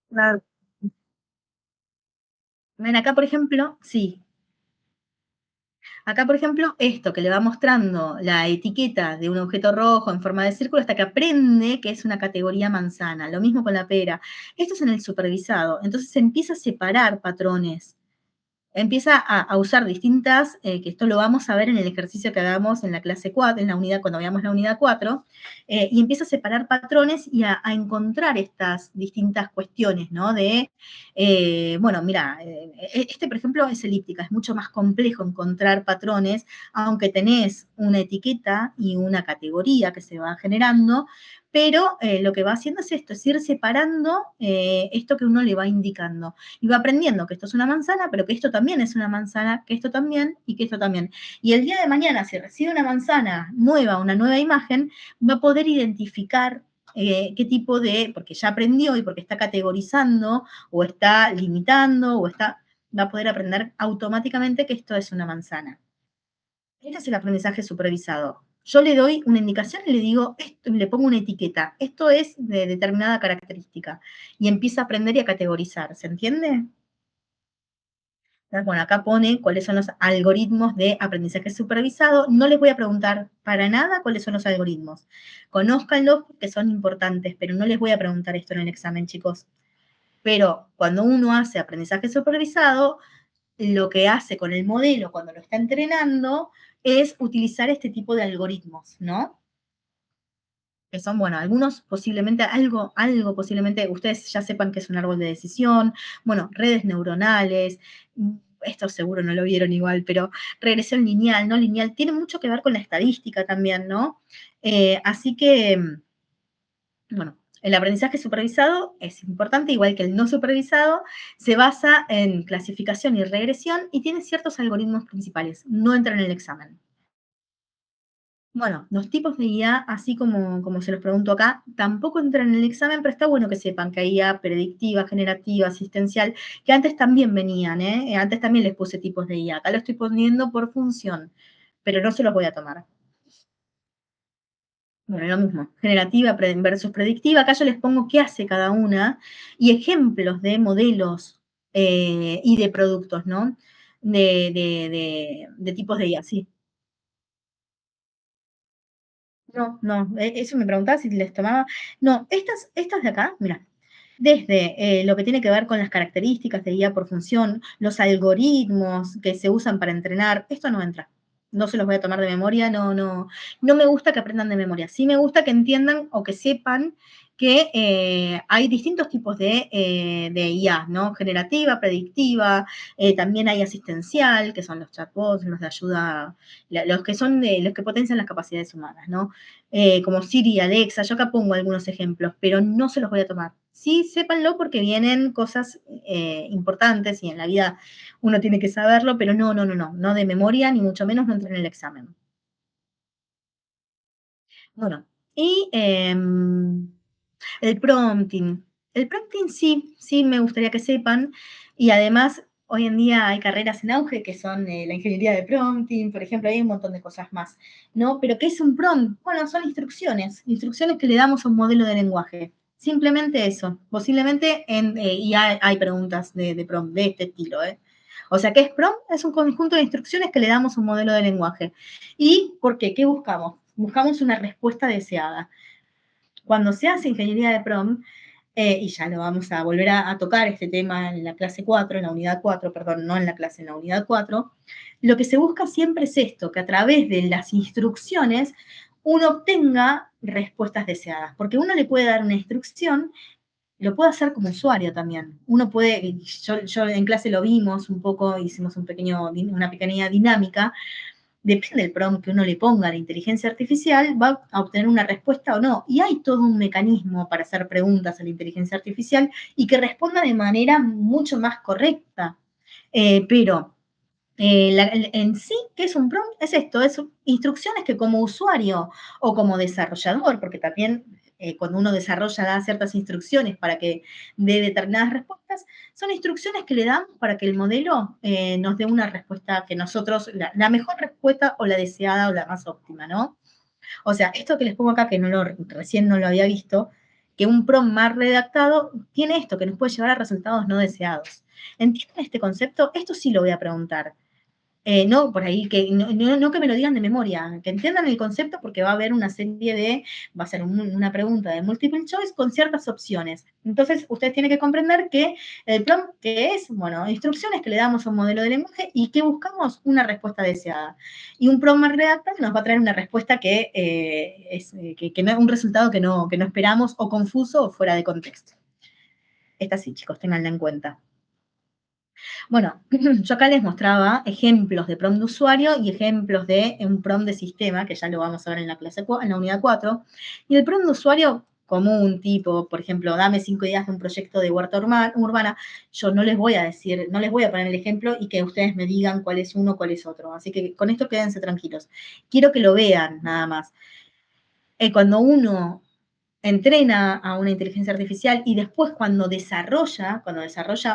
Claro. Ven, acá, por ejemplo, sí. Acá, por ejemplo, esto que le va mostrando la etiqueta de un objeto rojo en forma de círculo hasta que aprende que es una categoría manzana. Lo mismo con la pera. Esto es en el supervisado. Entonces se empieza a separar patrones. empieza a usar distintas, que esto lo vamos a ver en el ejercicio que hagamos en la clase 4, en la unidad, cuando veamos la unidad 4, y empieza a separar patrones y a encontrar estas distintas cuestiones, ¿no? De, bueno, mira, este, por ejemplo, es elíptica, es mucho más complejo encontrar patrones, aunque tenés una etiqueta y una categoría que se va generando, pero lo que va haciendo es esto, es ir separando esto que uno le va indicando. Y va aprendiendo que esto es una manzana, pero que esto también es una manzana, que esto también y que esto también. Y el día de mañana, si recibe una manzana nueva, una nueva imagen, va a poder identificar qué tipo de, porque ya aprendió y porque está categorizando o está limitando o está, va a poder aprender automáticamente que esto es una manzana. Este es el aprendizaje supervisado. Yo le doy una indicación y le digo, esto, le pongo una etiqueta, esto es de determinada característica, y empieza a aprender y a categorizar, ¿se entiende? Bueno, acá pone cuáles son los algoritmos de aprendizaje supervisado. No les voy a preguntar para nada cuáles son los algoritmos. Conózcanlos porque son importantes, pero no les voy a preguntar esto en el examen, chicos. Pero cuando uno hace aprendizaje supervisado, lo que hace con el modelo cuando lo está entrenando es utilizar este tipo de algoritmos, ¿no? Que son, bueno, algunos posiblemente, algo posiblemente ustedes ya sepan que es un árbol de decisión, bueno, redes neuronales, esto seguro no lo vieron igual, pero regresión lineal, no lineal, tiene mucho que ver con la estadística también, ¿no? Así que, bueno, el aprendizaje supervisado es importante, igual que el no supervisado, se basa en clasificación y regresión y tiene ciertos algoritmos principales, no entra en el examen. Bueno, los tipos de IA, así como se los pregunto acá, tampoco entran en el examen, pero está bueno que sepan que hay IA predictiva, generativa, asistencial, que antes también venían, ¿eh? Antes también les puse tipos de IA. Acá lo estoy poniendo por función, pero no se los voy a tomar. Bueno, lo mismo, generativa versus predictiva. Acá yo les pongo qué hace cada una y ejemplos de modelos y de productos, ¿no? De tipos de IA, sí. No, no, eso me preguntaba si les tomaba. No, estas de acá, mira, desde lo que tiene que ver con las características de guía por función, los algoritmos que se usan para entrenar, esto no entra. No se los voy a tomar de memoria, no me gusta que aprendan de memoria. Sí me gusta que entiendan o que sepan que hay distintos tipos de IA, ¿no? Generativa, predictiva, también hay asistencial, que son los chatbots, los de ayuda, los que son los que potencian las capacidades humanas, ¿no? Como Siri, Alexa, yo acá pongo algunos ejemplos, pero no se los voy a tomar. Sí, sépanlo porque vienen cosas importantes y en la vida uno tiene que saberlo, pero no de memoria, ni mucho menos no entra en el examen. Bueno, y el prompting. El prompting sí me gustaría que sepan, y además hoy en día hay carreras en auge que son la ingeniería de prompting, por ejemplo, hay un montón de cosas más, ¿no? Pero ¿qué es un prompt? Bueno, son instrucciones que le damos a un modelo de lenguaje. Simplemente eso. Posiblemente, y hay preguntas de prompt de este estilo, ¿eh? O sea, ¿qué es prompt? Es un conjunto de instrucciones que le damos a un modelo de lenguaje. ¿Y por qué? ¿Qué buscamos? Buscamos una respuesta deseada. Cuando se hace ingeniería de prompt, y ya lo vamos a volver a tocar este tema en la clase 4, en la unidad 4, perdón, no en la clase, en la unidad 4, lo que se busca siempre es esto, que a través de las instrucciones uno obtenga respuestas deseadas, porque uno le puede dar una instrucción, lo puede hacer como usuario también. Uno puede, yo en clase lo vimos un poco, hicimos una pequeña dinámica, depende del prompt que uno le ponga a la inteligencia artificial, va a obtener una respuesta o no. Y hay todo un mecanismo para hacer preguntas a la inteligencia artificial y que responda de manera mucho más correcta. Pero en sí, ¿qué es un prompt? Es esto, es instrucciones que como usuario o como desarrollador, porque también cuando uno desarrolla da ciertas instrucciones para que dé determinadas respuestas, son instrucciones que le damos para que el modelo nos dé una respuesta que nosotros, la mejor respuesta o la deseada o la más óptima, ¿no? O sea, esto que les pongo acá, que recién no lo había visto, que un prompt más redactado tiene esto, que nos puede llevar a resultados no deseados. ¿Entienden este concepto? Esto sí lo voy a preguntar. No por ahí, no que me lo digan de memoria, que entiendan el concepto porque va a haber una serie va a ser una pregunta de multiple choice con ciertas opciones. Entonces, ustedes tienen que comprender que el prompt, que es, bueno, instrucciones que le damos a un modelo de lenguaje y que buscamos una respuesta deseada. Y un prompt redactor nos va a traer una respuesta un resultado que no esperamos o confuso o fuera de contexto. Esta sí, chicos, ténganla en cuenta. Bueno, yo acá les mostraba ejemplos de prompt de usuario y ejemplos de un prompt de sistema, que ya lo vamos a ver en la unidad 4. Y el prompt de usuario común, tipo, por ejemplo, dame 5 ideas de un proyecto de huerta urbana, yo no les voy a decir, no les voy a poner el ejemplo y que ustedes me digan cuál es uno, cuál es otro. Así que con esto quédense tranquilos. Quiero que lo vean, nada más. Cuando uno entrena a una inteligencia artificial y después cuando desarrolla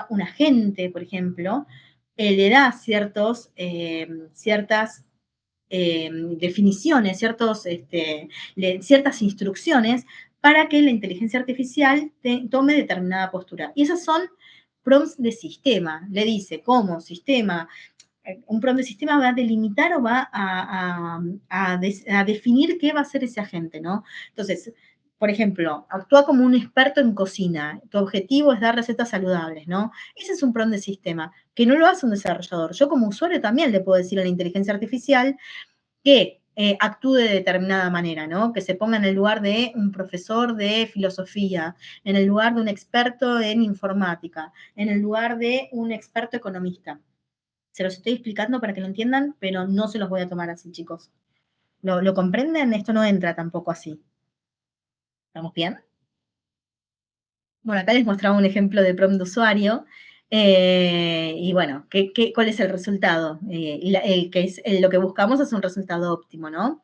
un agente, por ejemplo, le da ciertas definiciones, ciertas instrucciones para que la inteligencia artificial tome determinada postura. Y esas son prompts de sistema. Le dice cómo sistema, un prompt de sistema va a delimitar o va a definir qué va a hacer ese agente, ¿no? Entonces, por ejemplo, actúa como un experto en cocina. Tu objetivo es dar recetas saludables, ¿no? Ese es un prompt de sistema, que no lo hace un desarrollador. Yo como usuario también le puedo decir a la inteligencia artificial que actúe de determinada manera, ¿no? Que se ponga en el lugar de un profesor de filosofía, en el lugar de un experto en informática, en el lugar de un experto economista. Se los estoy explicando para que lo entiendan, pero no se los voy a tomar así, chicos. ¿Lo comprenden? Esto no entra tampoco así. ¿Estamos bien? Bueno, acá les mostraba un ejemplo de prompt de usuario. Y bueno, ¿cuál es el resultado? Lo que buscamos es un resultado óptimo, ¿no?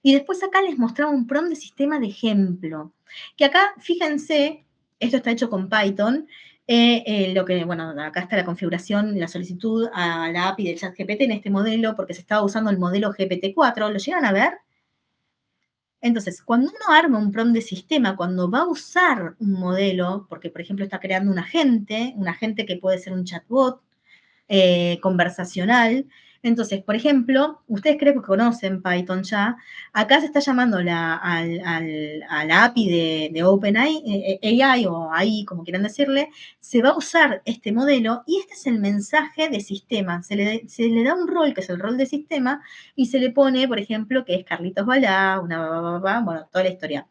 Y después acá les mostraba un prompt de sistema de ejemplo. Que acá, fíjense, esto está hecho con Python. Acá está la configuración, la solicitud a la API del ChatGPT en este modelo, porque se estaba usando el modelo GPT-4. ¿Lo llegan a ver? Entonces, cuando uno arma un prompt de sistema, cuando va a usar un modelo, porque por ejemplo está creando un agente que puede ser un chatbot, conversacional. Entonces, por ejemplo, ustedes creo que conocen Python ya. Acá se está llamando a la API de OpenAI o AI, como quieran decirle. Se va a usar este modelo y este es el mensaje de sistema. Se le da un rol, que es el rol de sistema, y se le pone, por ejemplo, que es Carlitos Balá, bueno, toda la historia.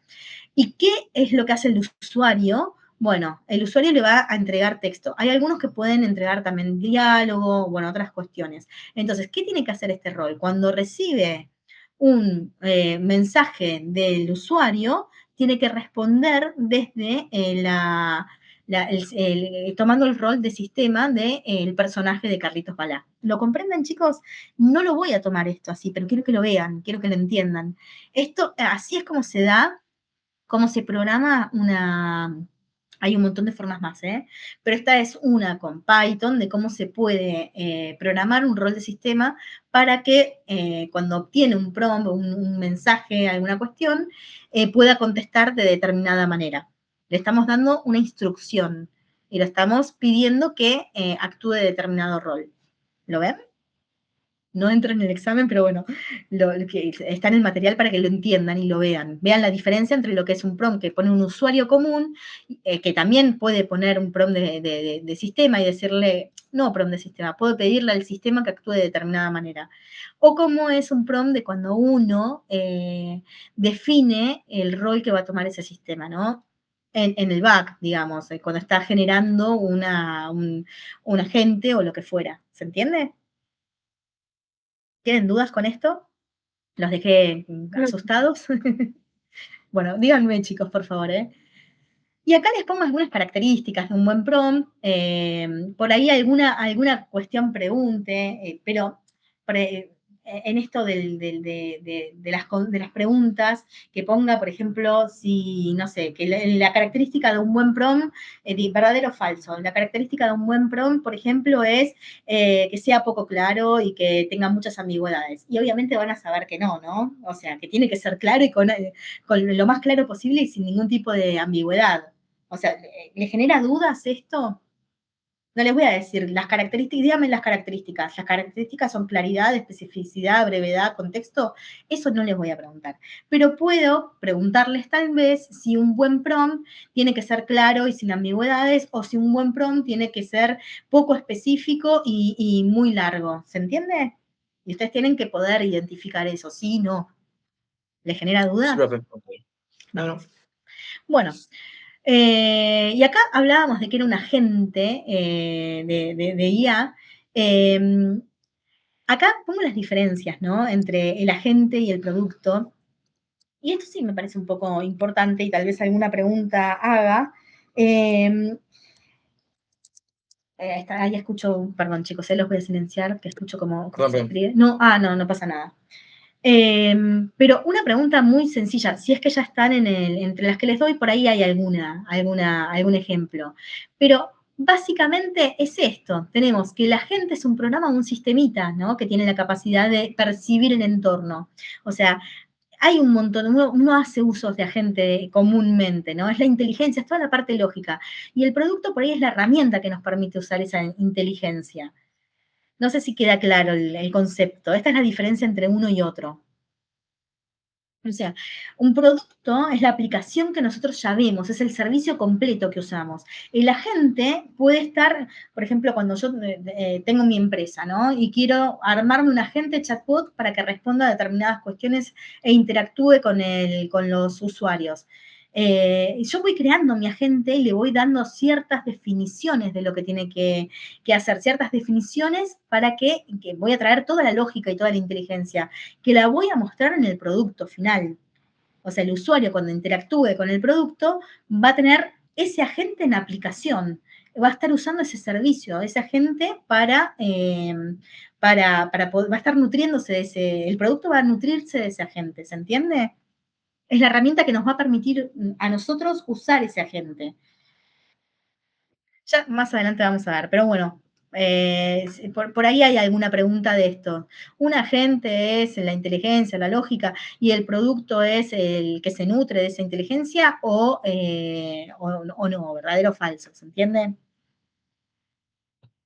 ¿Y qué es lo que hace el usuario? Bueno, el usuario le va a entregar texto. Hay algunos que pueden entregar también diálogo, bueno, otras cuestiones. Entonces, ¿qué tiene que hacer este rol? Cuando recibe un mensaje del usuario, tiene que responder desde tomando el rol de sistema del personaje de Carlitos Balá. ¿Lo comprenden, chicos? No lo voy a tomar esto así, pero quiero que lo vean, quiero que lo entiendan. Esto, así es como se da, cómo se programa hay un montón de formas más, pero esta es una con Python de cómo se puede programar un rol de sistema para que cuando obtiene un prompt, un mensaje, alguna cuestión, pueda contestar de determinada manera. Le estamos dando una instrucción y le estamos pidiendo que actúe de determinado rol. ¿Lo ven? No entra en el examen, pero bueno, está en el material para que lo entiendan y lo vean. Vean la diferencia entre lo que es un prompt que pone un usuario común, que también puede poner un prompt de sistema y decirle, no prompt de sistema, puedo pedirle al sistema que actúe de determinada manera. O cómo es un prompt de cuando uno define el rol que va a tomar ese sistema, ¿no? En el back, digamos, cuando está generando un agente o lo que fuera. ¿Se entiende? ¿Tienen dudas con esto? ¿Los dejé asustados? Bueno, díganme, chicos, por favor, ¿eh? Y acá les pongo algunas características de un buen prompt. Por ahí alguna cuestión pregunte, pero en esto de las preguntas, que ponga, por ejemplo, si, no sé, que la característica de un buen prompt, verdadero o falso. La característica de un buen prompt, por ejemplo, es que sea poco claro y que tenga muchas ambigüedades. Y obviamente van a saber que no, ¿no? O sea, que tiene que ser claro y con lo más claro posible y sin ningún tipo de ambigüedad. O sea, ¿le genera dudas esto? No les voy a decir las características, díganme las características. Las características son claridad, especificidad, brevedad, contexto. Eso no les voy a preguntar. Pero puedo preguntarles tal vez si un buen prompt tiene que ser claro y sin ambigüedades, o si un buen prompt tiene que ser poco específico y muy largo. ¿Se entiende? Y ustedes tienen que poder identificar eso, sí, no. ¿Les genera Sí, duda? profe. No, no. Bueno, y acá hablábamos de que era un agente de IA. Acá pongo las diferencias, ¿no? Entre el agente y el producto. Y esto sí me parece un poco importante y tal vez alguna pregunta haga. Ahí escucho, perdón chicos, los voy a silenciar, que escucho como se Perdón. escribe. No, no pasa nada. Pero una pregunta muy sencilla, si es que ya están entre las que les doy, por ahí hay algún ejemplo. Pero básicamente es esto, tenemos que la gente es un programa, un sistemita, ¿no? Que tiene la capacidad de percibir el entorno. O sea, hay un montón, uno hace usos de agente comúnmente, ¿no? Es la inteligencia, es toda la parte lógica. Y el producto por ahí es la herramienta que nos permite usar esa inteligencia. No sé si queda claro el concepto. Esta es la diferencia entre uno y otro. O sea, un producto es la aplicación que nosotros ya vemos, es el servicio completo que usamos. El agente puede estar, por ejemplo, cuando yo tengo mi empresa, ¿no? Y quiero armarme un agente chatbot para que responda a determinadas cuestiones e interactúe con los usuarios. Yo voy creando mi agente y le voy dando ciertas definiciones de lo que tiene que hacer, ciertas definiciones para que voy a traer toda la lógica y toda la inteligencia que la voy a mostrar en el producto final. O sea, el usuario cuando interactúe con el producto va a tener ese agente en aplicación, va a estar usando ese servicio, ese agente va a estar nutriéndose de el producto va a nutrirse de ese agente, ¿se entiende? Es la herramienta que nos va a permitir a nosotros usar ese agente. Ya más adelante vamos a ver, pero bueno, por ahí hay alguna pregunta de esto. Un agente es la inteligencia, la lógica, y el producto es el que se nutre de esa inteligencia o no, verdadero o falso, ¿se entiende?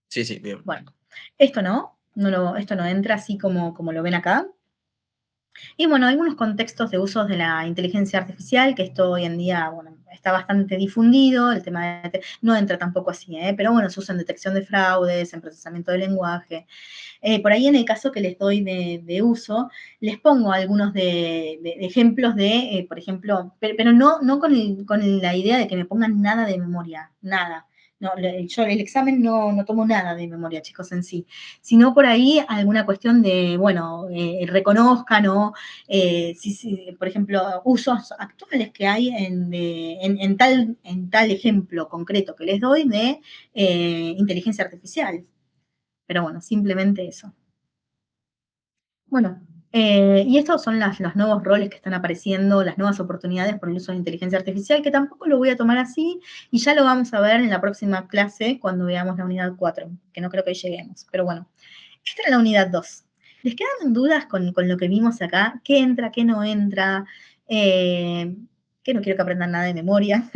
Sí, sí, bien. Bueno, esto esto no entra así como lo ven acá. Y bueno, algunos contextos de usos de la inteligencia artificial, que esto hoy en día, bueno, está bastante difundido, el tema no entra tampoco así, pero bueno, se usa en detección de fraudes, en procesamiento de lenguaje. Por ahí en el caso que les doy de uso, les pongo algunos de ejemplos de, por ejemplo, pero no con la idea de que me pongan nada de memoria, nada. No, yo el examen no tomo nada de memoria, chicos, en sí, sino por ahí alguna cuestión de, bueno, reconozcan o, por ejemplo, usos actuales que hay en tal ejemplo concreto que les doy de inteligencia artificial. Pero bueno, simplemente eso. Bueno, y estos son los nuevos roles que están apareciendo, las nuevas oportunidades por el uso de inteligencia artificial, que tampoco lo voy a tomar así, y ya lo vamos a ver en la próxima clase cuando veamos la unidad 4, que no creo que lleguemos. Pero bueno, esta era la unidad 2. ¿Les quedan dudas con lo que vimos acá? ¿Qué entra, qué no entra? Que no quiero que aprendan nada de memoria.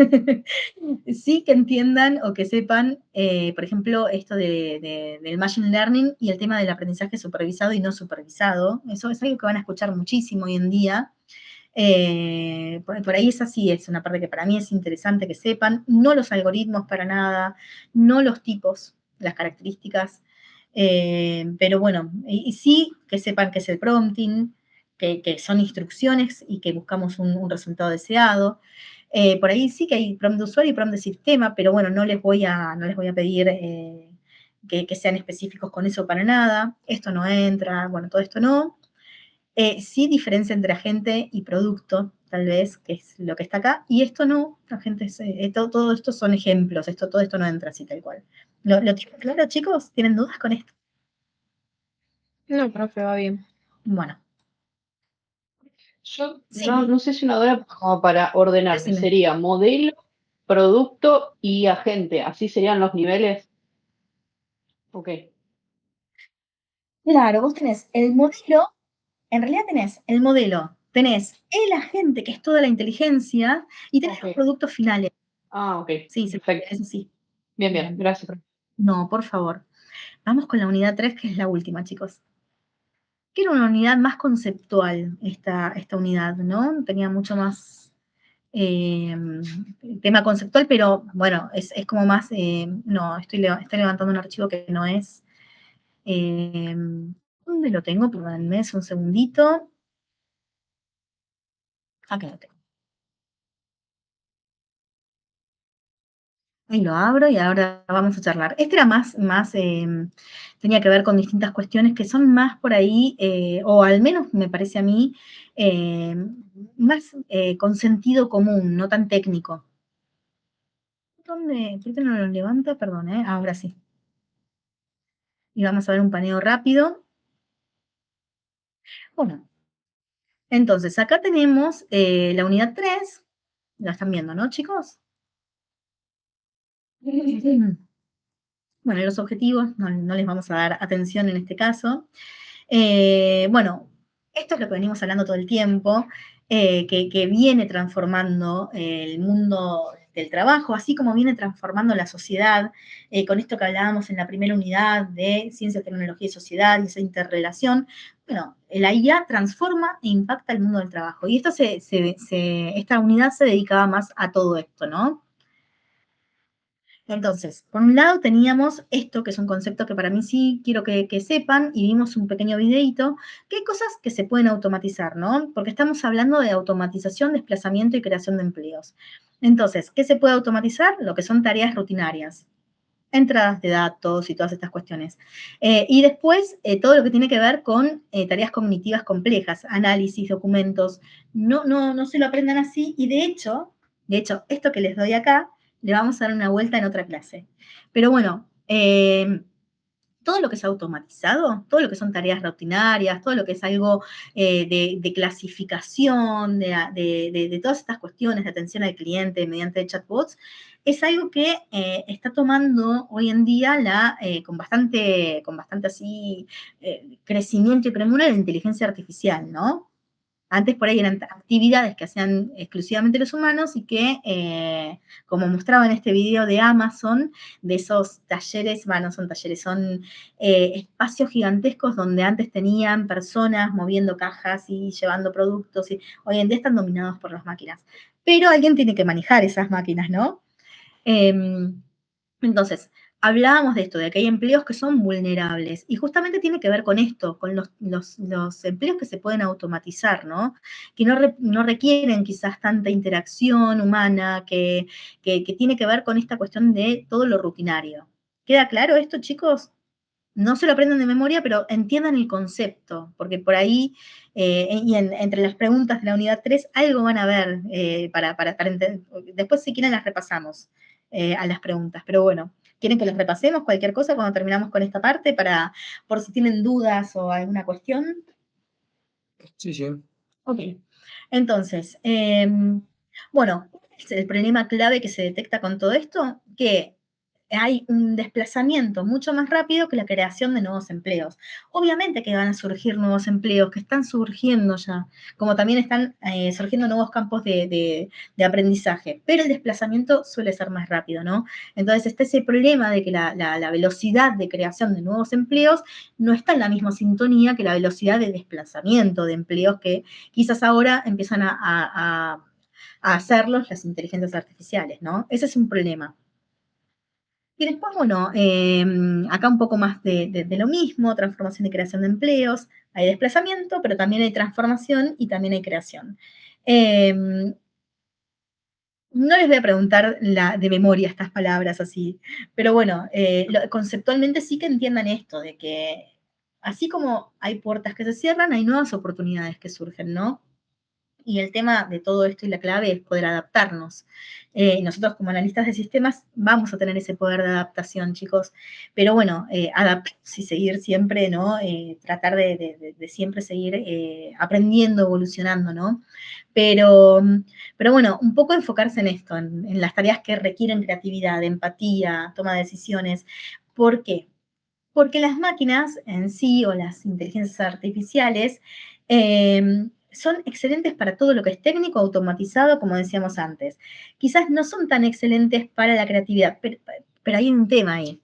Sí que entiendan o que sepan, por ejemplo, esto del machine learning y el tema del aprendizaje supervisado y no supervisado. Eso es algo que van a escuchar muchísimo hoy en día. Por ahí es así, es una parte que para mí es interesante que sepan. No los algoritmos para nada, no los tipos, las características. Pero bueno, y sí que sepan que es el prompting, que son instrucciones y que buscamos un resultado deseado. Por ahí sí que hay prompt de usuario y prompt de sistema, pero bueno, no les voy a pedir que sean específicos con eso para nada. Esto no entra, bueno, todo esto no. Sí diferencia entre agente y producto, tal vez, que es lo que está acá, y esto no, todo esto son ejemplos, todo esto no entra así tal cual. ¿Lo tienen claro, chicos? ¿Tienen dudas con esto? No, profe, va bien. Bueno, Yo sí, no sé si una duda como para ordenarme. decime. Sería modelo, producto y agente. ¿Así serían los niveles? Ok. Claro, vos tenés el modelo, en realidad tenés el modelo, tenés el agente, que es toda la inteligencia, y tenés los Ok. productos finales. Ah, ok. Sí, Perfecto. eso sí. Bien, bien. Gracias. No, por favor. Vamos con la unidad 3, que es la última, chicos. Que era una unidad más conceptual, esta unidad, ¿no? Tenía mucho más tema conceptual, pero bueno, es como más, no, estoy levantando un archivo que no es. ¿Dónde lo tengo? Perdónenme, es un segundito. Acá lo tengo. Ahí lo abro y ahora vamos a charlar. Este era más tenía que ver con distintas cuestiones que son más por ahí, o al menos me parece a mí, más con sentido común, no tan técnico. ¿Dónde? ¿Por qué no lo levanta? Perdón, ahora sí. Y vamos a ver un paneo rápido. Bueno, entonces acá tenemos la unidad 3. La están viendo, ¿no, chicos? Bueno, los objetivos no les vamos a dar atención en este caso. Bueno, esto es lo que venimos hablando todo el tiempo, que viene transformando el mundo del trabajo, así como viene transformando la sociedad, con esto que hablábamos en la primera unidad de ciencia, tecnología y sociedad y esa interrelación. Bueno, la IA transforma e impacta el mundo del trabajo. Y esto esta unidad se dedicaba más a todo esto, ¿no? Entonces, por un lado teníamos esto, que es un concepto que para mí sí quiero que sepan, y vimos un pequeño videito, que hay cosas que se pueden automatizar, ¿no? Porque estamos hablando de automatización, desplazamiento y creación de empleos. Entonces, ¿qué se puede automatizar? Lo que son tareas rutinarias, entradas de datos y todas estas cuestiones. Y después, todo lo que tiene que ver con tareas cognitivas complejas, análisis, documentos, no se lo aprendan así, y de hecho, esto que les doy acá, le vamos a dar una vuelta en otra clase. Pero bueno, todo lo que es automatizado, todo lo que son tareas rutinarias, todo lo que es algo de clasificación, de todas estas cuestiones de atención al cliente mediante chatbots, es algo que está tomando hoy en día con bastante así crecimiento y premura la inteligencia artificial, ¿no? Antes por ahí eran actividades que hacían exclusivamente los humanos y que, como mostraba en este video de Amazon, de esos talleres, bueno, no son talleres, son espacios gigantescos donde antes tenían personas moviendo cajas y llevando productos, y hoy en día están dominados por las máquinas. Pero alguien tiene que manejar esas máquinas, ¿no? Entonces, hablábamos de esto, de que hay empleos que son vulnerables, y justamente tiene que ver con esto, con los empleos que se pueden automatizar, ¿no? Que no requieren quizás tanta interacción humana, que tiene que ver con esta cuestión de todo lo rutinario. ¿Queda claro esto, chicos? No se lo aprendan de memoria, pero entiendan el concepto, porque por ahí, y entre las preguntas de la unidad 3, algo van a ver para entender. Después, si quieren, las repasamos a las preguntas. Pero bueno, ¿quieren que las repasemos cualquier cosa cuando terminamos con esta parte, por si tienen dudas o alguna cuestión? Sí, sí. Ok. Entonces, bueno, es el problema clave que se detecta con todo esto, que hay un desplazamiento mucho más rápido que la creación de nuevos empleos. Obviamente que van a surgir nuevos empleos, que están surgiendo ya, como también están surgiendo nuevos campos de aprendizaje, pero el desplazamiento suele ser más rápido, ¿no? Entonces está ese problema de que la velocidad de creación de nuevos empleos no está en la misma sintonía que la velocidad de desplazamiento de empleos que quizás ahora empiezan a hacerlos las inteligencias artificiales, ¿no? Ese es un problema. Y después, bueno, acá un poco más de lo mismo, transformación y creación de empleos. Hay desplazamiento, pero también hay transformación y también hay creación. No les voy a preguntar de memoria estas palabras así, pero bueno, conceptualmente sí que entiendan esto, de que así como hay puertas que se cierran, hay nuevas oportunidades que surgen, ¿no? Y el tema de todo esto y la clave es poder adaptarnos. Nosotros como analistas de sistemas vamos a tener ese poder de adaptación, chicos. Pero bueno, adaptarnos y seguir siempre, ¿no? Tratar de siempre seguir aprendiendo, evolucionando, ¿no? Pero, pero bueno, un poco enfocarse en esto, en las tareas que requieren creatividad, empatía, toma de decisiones. ¿Por qué? Porque las máquinas en sí o las inteligencias artificiales son excelentes para todo lo que es técnico, automatizado, como decíamos antes. Quizás no son tan excelentes para la creatividad, pero hay un tema ahí.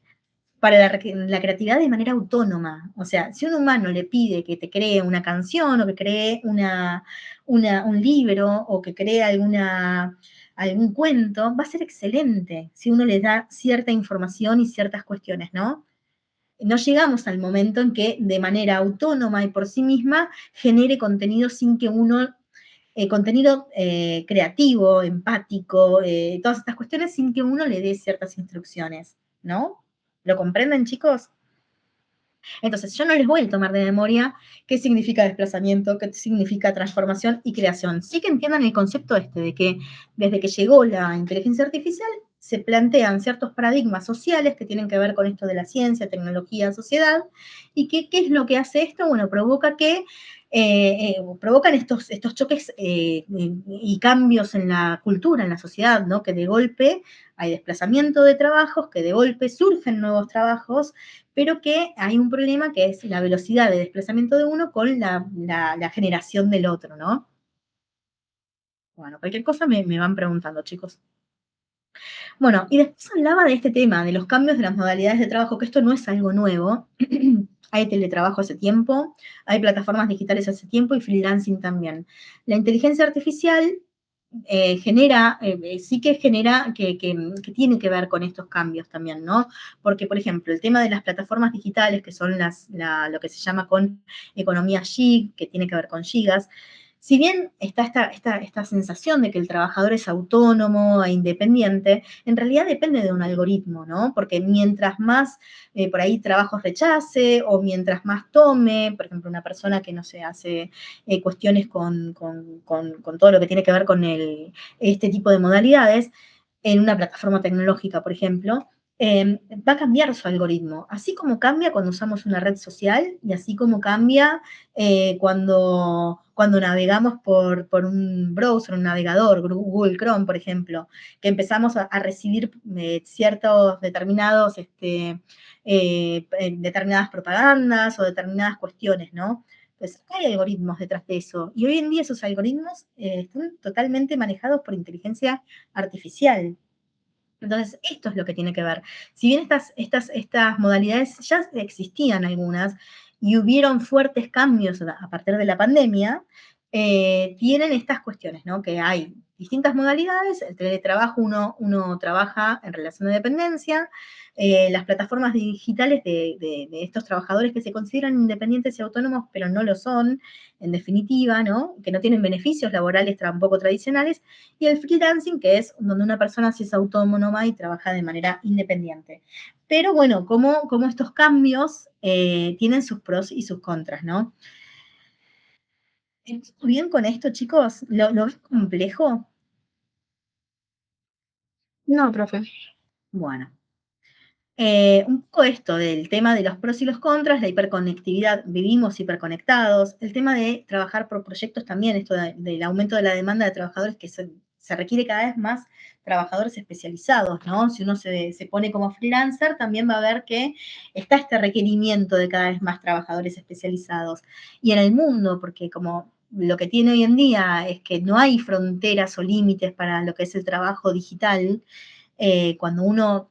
para la creatividad de manera autónoma. O sea, si un humano le pide que te cree una canción o que cree un libro o que cree algún cuento, va a ser excelente si uno le da cierta información y ciertas cuestiones, ¿no? No llegamos al momento en que de manera autónoma y por sí misma genere contenido sin que uno, contenido creativo, empático, todas estas cuestiones sin que uno le dé ciertas instrucciones, ¿no? ¿Lo comprenden, chicos? Entonces, yo no les voy a tomar de memoria qué significa desplazamiento, qué significa transformación y creación. Sí que entiendan el concepto de que desde que llegó la inteligencia artificial se plantean ciertos paradigmas sociales que tienen que ver con esto de la ciencia, tecnología, sociedad, y qué es lo que hace esto. Bueno, provoca que provocan estos choques y cambios en la cultura, en la sociedad, ¿no? Que de golpe hay desplazamiento de trabajos, que de golpe surgen nuevos trabajos, pero que hay un problema que es la velocidad de desplazamiento de uno con la generación del otro, ¿no? Bueno, cualquier cosa me van preguntando, chicos. Bueno, y después hablaba de este tema, de los cambios de las modalidades de trabajo, que esto no es algo nuevo. Hay teletrabajo hace tiempo, hay plataformas digitales hace tiempo y freelancing también. La inteligencia artificial sí que genera, que tiene que ver con estos cambios también, ¿no? Porque, por ejemplo, el tema de las plataformas digitales, que son lo que se llama con economía gig, que tiene que ver con gigas, si bien está esta sensación de que el trabajador es autónomo e independiente, en realidad depende de un algoritmo, ¿no? Porque mientras más por ahí trabajos rechace o mientras más tome, por ejemplo, una persona que no se hace cuestiones con todo lo que tiene que ver con este tipo de modalidades, en una plataforma tecnológica, por ejemplo, va a cambiar su algoritmo, así como cambia cuando usamos una red social y así como cambia cuando navegamos por un browser, un navegador, Google Chrome, por ejemplo, que empezamos a recibir ciertos determinadas propagandas o determinadas cuestiones, ¿no? Entonces, hay algoritmos detrás de eso. Y hoy en día esos algoritmos están totalmente manejados por inteligencia artificial. Entonces, esto es lo que tiene que ver. Si bien estas modalidades ya existían algunas y hubieron fuertes cambios a partir de la pandemia, tienen estas cuestiones, ¿no? Que hay distintas modalidades, el teletrabajo uno trabaja en relación de dependencia, las plataformas digitales de estos trabajadores que se consideran independientes y autónomos, pero no lo son, en definitiva, ¿no? Que no tienen beneficios laborales tampoco tradicionales, y el freelancing, que es donde una persona sí es autónoma y trabaja de manera independiente. Pero bueno, como estos cambios tienen sus pros y sus contras, ¿no? ¿Estamos bien con esto, chicos? ¿Lo ves complejo? No, profe. Bueno. Un poco esto del tema de los pros y los contras, la hiperconectividad, vivimos hiperconectados, el tema de trabajar por proyectos también, esto del aumento de la demanda de trabajadores, que se requiere cada vez más trabajadores especializados, ¿no? Si uno se pone como freelancer, también va a ver que está este requerimiento de cada vez más trabajadores especializados. Y en el mundo, porque como lo que tiene hoy en día es que no hay fronteras o límites para lo que es el trabajo digital, cuando uno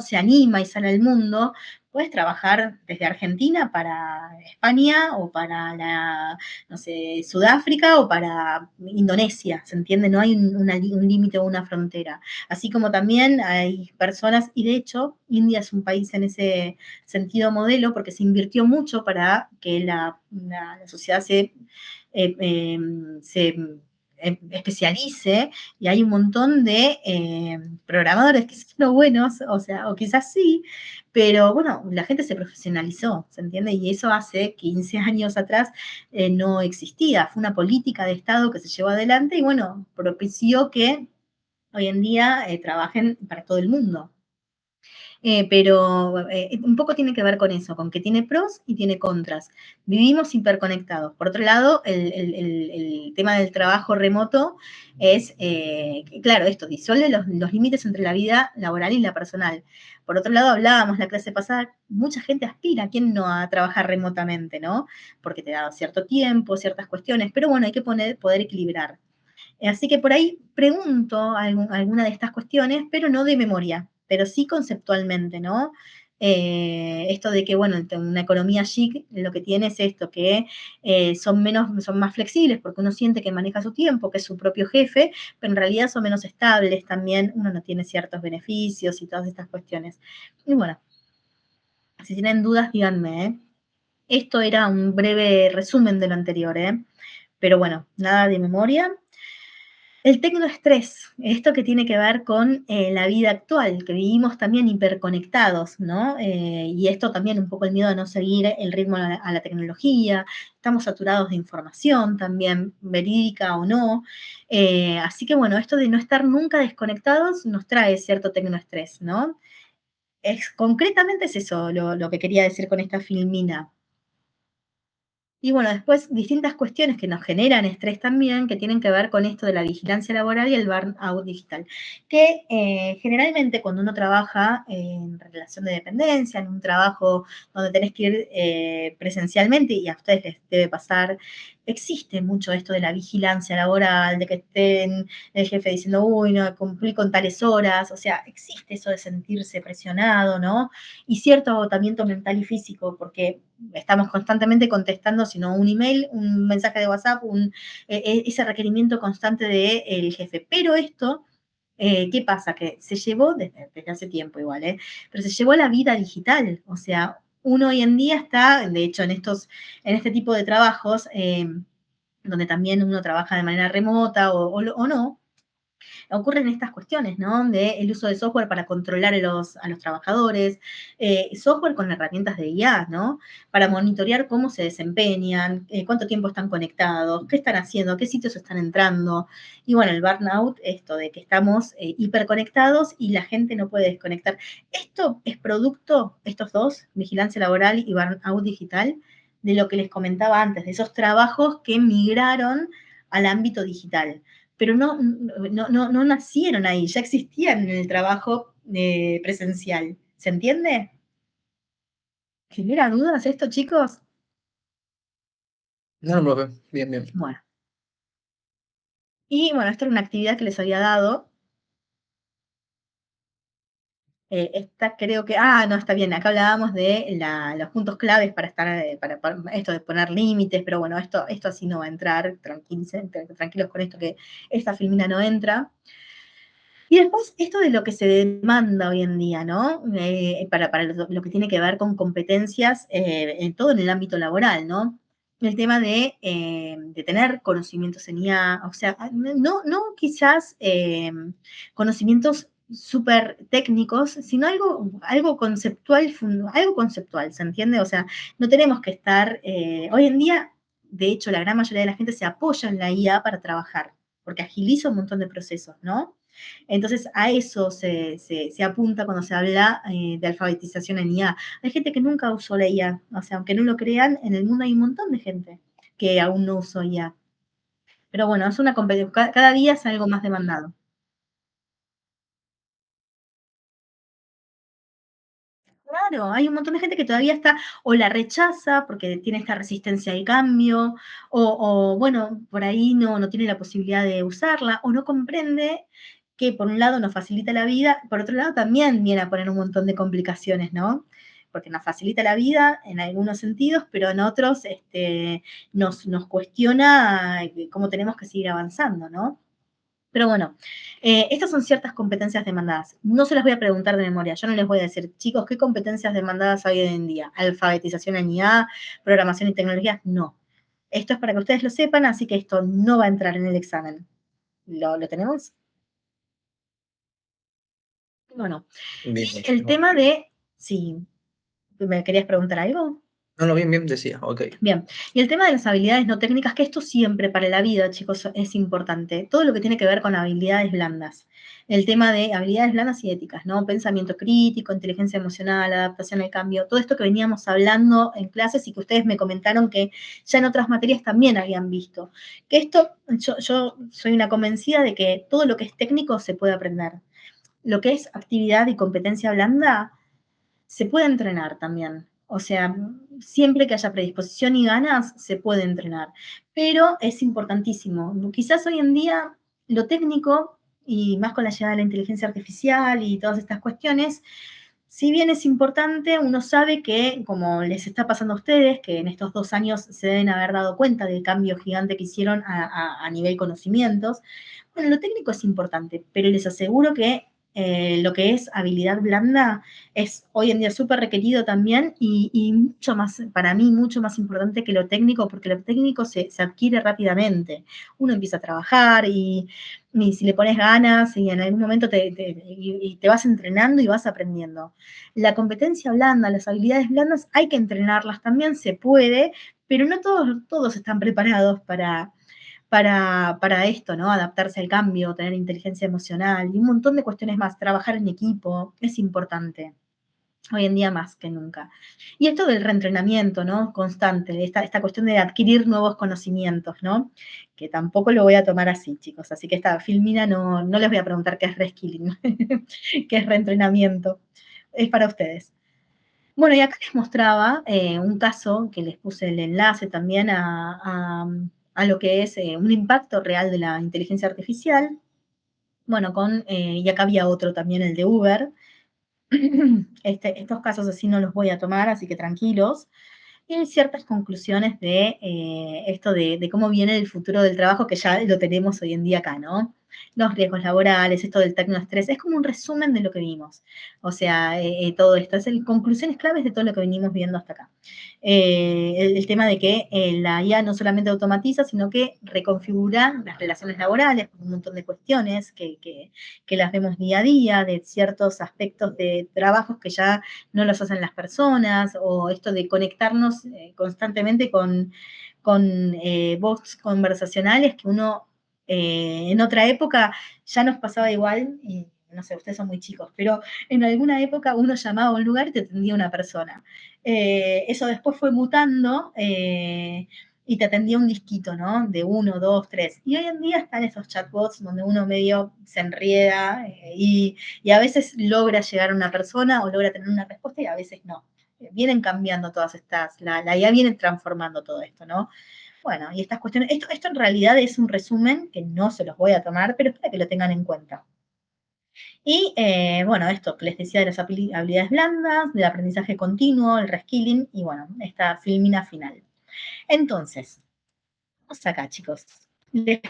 se anima y sale al mundo, puedes trabajar desde Argentina para España o para no sé, Sudáfrica o para Indonesia, ¿se entiende? No hay un límite o una frontera. Así como también hay personas, y de hecho India es un país en ese sentido modelo porque se invirtió mucho para que la sociedad se especialice, y hay un montón de programadores, quizás no buenos, o sea, o quizás sí, pero bueno, la gente se profesionalizó, ¿se entiende? Y eso hace 15 años atrás no existía, fue una política de Estado que se llevó adelante y bueno, propició que hoy en día trabajen para todo el mundo. Pero un poco tiene que ver con eso, con que tiene pros y tiene contras. Vivimos hiperconectados. Por otro lado, el tema del trabajo remoto es, claro, esto disuelve los límites entre la vida laboral y la personal. Por otro lado, hablábamos la clase pasada, mucha gente aspira, ¿quién no a trabajar remotamente, no? Porque te da cierto tiempo, ciertas cuestiones, pero bueno, hay que poder equilibrar. Así que por ahí pregunto alguna de estas cuestiones, pero no de memoria. pero sí conceptualmente, ¿no? Esto de que, bueno, una economía chic lo que tiene es esto, que son más flexibles porque uno siente que maneja su tiempo, que es su propio jefe, pero en realidad son menos estables también, uno no tiene ciertos beneficios y todas estas cuestiones. Y bueno, si tienen dudas, díganme, ¿eh? Esto era un breve resumen de lo anterior, ¿eh? Pero bueno, nada de memoria. El tecnoestrés, esto que tiene que ver con la vida actual, que vivimos también hiperconectados, ¿no? Y esto también un poco el miedo de no seguir el ritmo a la tecnología, estamos saturados de información también, verídica o no. Así que bueno, esto de no estar nunca desconectados nos trae cierto tecnoestrés, ¿no? Concretamente es eso lo que quería decir con esta filmina. Y bueno, después distintas cuestiones que nos generan estrés también, que tienen que ver con esto de la vigilancia laboral y el burnout digital, que generalmente cuando uno trabaja en relación de dependencia, en un trabajo donde tenés que ir presencialmente, y a ustedes les debe pasar, existe mucho esto de la vigilancia laboral, de que estén el jefe diciendo, uy, no, cumplí con tales horas, o sea, existe eso de sentirse presionado, ¿no? Y cierto agotamiento mental y físico, porque estamos constantemente contestando, sino un email, un mensaje de WhatsApp, ese requerimiento constante del jefe. Pero esto, ¿qué pasa? Que se llevó, desde hace tiempo igual, pero se llevó a la vida digital. O sea, uno hoy en día está, de hecho, en este tipo de trabajos, donde también uno trabaja de manera remota o no, ocurren estas cuestiones, ¿no? De el uso de software para controlar a los trabajadores, software con herramientas de IA, ¿no? Para monitorear cómo se desempeñan, cuánto tiempo están conectados, qué están haciendo, qué sitios están entrando. Y bueno, el burnout, esto de que estamos hiperconectados y la gente no puede desconectar. Esto es producto, estos dos, vigilancia laboral y burnout digital, de lo que les comentaba antes, de esos trabajos que migraron al ámbito digital, pero no nacieron ahí, ya existían en el trabajo presencial. ¿Se entiende? ¿Genera dudas esto, chicos? No, no, profe. Bien, bien. Bueno. Y bueno, esta era una actividad que les había dado. Esta creo que, no, está bien, acá hablábamos de los puntos claves para estar, para esto de poner límites, pero bueno, esto así no va a entrar, tranquilos con esto que esta filmina no entra. Y después, esto de lo que se demanda hoy en día, ¿no? Para lo que tiene que ver con competencias, en todo en el ámbito laboral, ¿no? El tema de tener conocimientos en IA, o sea, no quizás conocimientos súper técnicos, sino algo conceptual, ¿se entiende? O sea, no tenemos que estar, hoy en día, de hecho, la gran mayoría de la gente se apoya en la IA para trabajar, porque agiliza un montón de procesos, ¿no? Entonces, a eso se apunta cuando se habla de alfabetización en IA. Hay gente que nunca usó la IA, o sea, aunque no lo crean, en el mundo hay un montón de gente que aún no usó IA. Pero bueno, es una competencia, cada día es algo más demandado. Claro, hay un montón de gente que todavía está o la rechaza porque tiene esta resistencia al cambio, bueno, por ahí no tiene la posibilidad de usarla, o no comprende que por un lado nos facilita la vida, por otro lado también viene a poner un montón de complicaciones, ¿no? Porque nos facilita la vida en algunos sentidos, pero en otros nos cuestiona cómo tenemos que seguir avanzando, ¿no? Pero bueno, estas son ciertas competencias demandadas. No se las voy a preguntar de memoria. Yo no les voy a decir, chicos, ¿qué competencias demandadas hay hoy en día? Alfabetización en IA, programación y tecnologías. No. Esto es para que ustedes lo sepan, así que esto no va a entrar en el examen. ¿Lo tenemos? Bueno. Bien, Y el tema de, sí, ¿me querías preguntar algo? No, bien, bien, decía, ok. Bien, y el tema de las habilidades no técnicas, que esto siempre para la vida, chicos, es importante. Todo lo que tiene que ver con habilidades blandas. El tema de habilidades blandas y éticas, ¿no? Pensamiento crítico, inteligencia emocional, adaptación al cambio, todo esto que veníamos hablando en clases y que ustedes me comentaron que ya en otras materias también habían visto. Que esto, yo soy una convencida de que todo lo que es técnico se puede aprender. Lo que es actividad y competencia blanda se puede entrenar también. O sea, siempre que haya predisposición y ganas, se puede entrenar. Pero es importantísimo. Quizás hoy en día lo técnico y más con la llegada de la inteligencia artificial y todas estas cuestiones, si bien es importante, uno sabe que, como les está pasando a ustedes, que en estos 2 años se deben haber dado cuenta del cambio gigante que hicieron a nivel conocimientos. Bueno, lo técnico es importante, pero les aseguro que lo que es habilidad blanda es hoy en día súper requerido también y mucho más, para mí, mucho más importante que lo técnico, porque lo técnico se adquiere rápidamente. Uno empieza a trabajar y si le pones ganas y en algún momento y te vas entrenando y vas aprendiendo. La competencia blanda, las habilidades blandas, hay que entrenarlas también, se puede, pero no todos están preparados para esto, ¿no? Adaptarse al cambio, tener inteligencia emocional y un montón de cuestiones más. Trabajar en equipo es importante. Hoy en día más que nunca. Y esto del reentrenamiento, ¿no? Constante, esta cuestión de adquirir nuevos conocimientos, ¿no? Que tampoco lo voy a tomar así, chicos. Así que esta Filmina no les voy a preguntar qué es reskilling, qué es reentrenamiento. Es para ustedes. Bueno, y acá les mostraba un caso que les puse el enlace también a lo que es un impacto real de la inteligencia artificial. Bueno, y acá había otro también, el de Uber. Estos casos así no los voy a tomar, así que tranquilos. Y hay ciertas conclusiones de esto de cómo viene el futuro del trabajo, que ya lo tenemos hoy en día acá, ¿no? Los riesgos laborales, esto del tecnoestrés, es como un resumen de lo que vimos. O sea, todo esto, es conclusiones claves de todo lo que venimos viendo hasta acá. El tema de que la IA no solamente automatiza, sino que reconfigura las relaciones laborales, un montón de cuestiones que las vemos día a día, de ciertos aspectos de trabajos que ya no los hacen las personas, o esto de conectarnos constantemente con bots conversacionales que uno en otra época ya nos pasaba igual, y no sé, ustedes son muy chicos, pero en alguna época uno llamaba a un lugar y te atendía una persona. Eso después fue mutando y te atendía un disquito, ¿no? De 1, 2, 3. Y hoy en día están esos chatbots donde uno medio se enrieda y a veces logra llegar a una persona o logra tener una respuesta y a veces no. Vienen cambiando todas estas, la IA viene transformando todo esto, ¿no? Bueno, y estas cuestiones, esto en realidad es un resumen que no se los voy a tomar, pero es para que lo tengan en cuenta. Y bueno, esto que les decía de las habilidades blandas, del aprendizaje continuo, el reskilling y bueno, esta filmina final. Entonces, vamos acá, chicos. Les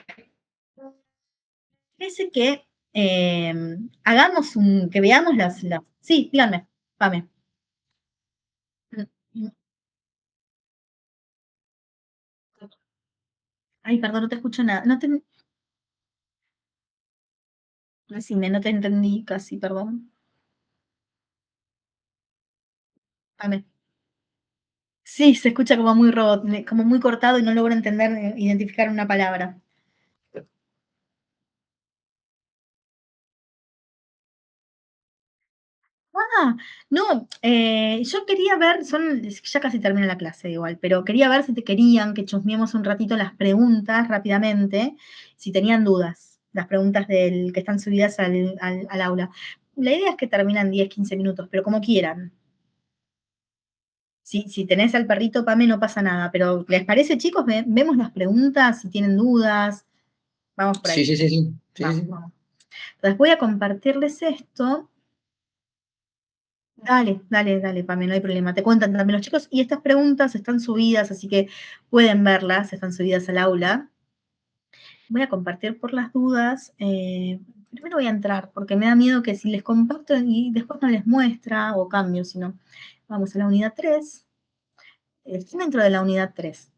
parece que hagamos que veamos Sí, díganme, Pame. Ay, perdón, no te escucho nada. Decime, no te entendí casi, perdón. Pame. Sí, se escucha como muy robot, como muy cortado y no logro entender, identificar una palabra. Ah, no, yo quería ver, ya casi termina la clase igual, pero quería ver si te querían que chusmeemos un ratito las preguntas rápidamente, si tenían dudas, las preguntas que están subidas al aula. La idea es que terminan 10, 15 minutos, pero como quieran. Si tenés al perrito, Pame, no pasa nada, pero ¿les parece, chicos? Vemos las preguntas, si tienen dudas. Vamos por ahí. Sí, sí, sí, sí. Sí, Vamos, sí. vamos. Entonces voy a compartirles esto. Dale, Pame, no hay problema. Te cuentan también los chicos. Y estas preguntas están subidas, así que pueden verlas, están subidas al aula. Voy a compartir por las dudas. Primero voy a entrar, porque me da miedo que si les comparto y después no les muestra o cambio, sino vamos a la unidad 3. Estoy dentro de la unidad 3.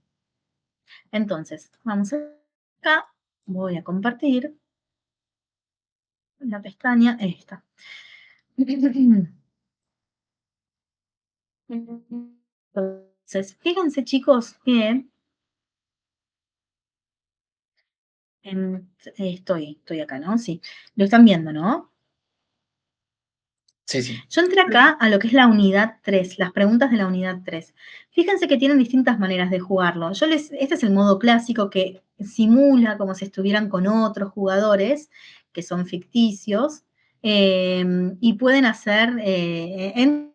Entonces, vamos acá. Voy a compartir la pestaña esta. Entonces, fíjense chicos que estoy acá, ¿no? Sí, lo están viendo, ¿no? Sí, sí. Yo entré acá a lo que es la unidad 3, las preguntas de la unidad 3. Fíjense que tienen distintas maneras de jugarlo. Este es el modo clásico que simula como si estuvieran con otros jugadores que son ficticios y pueden entran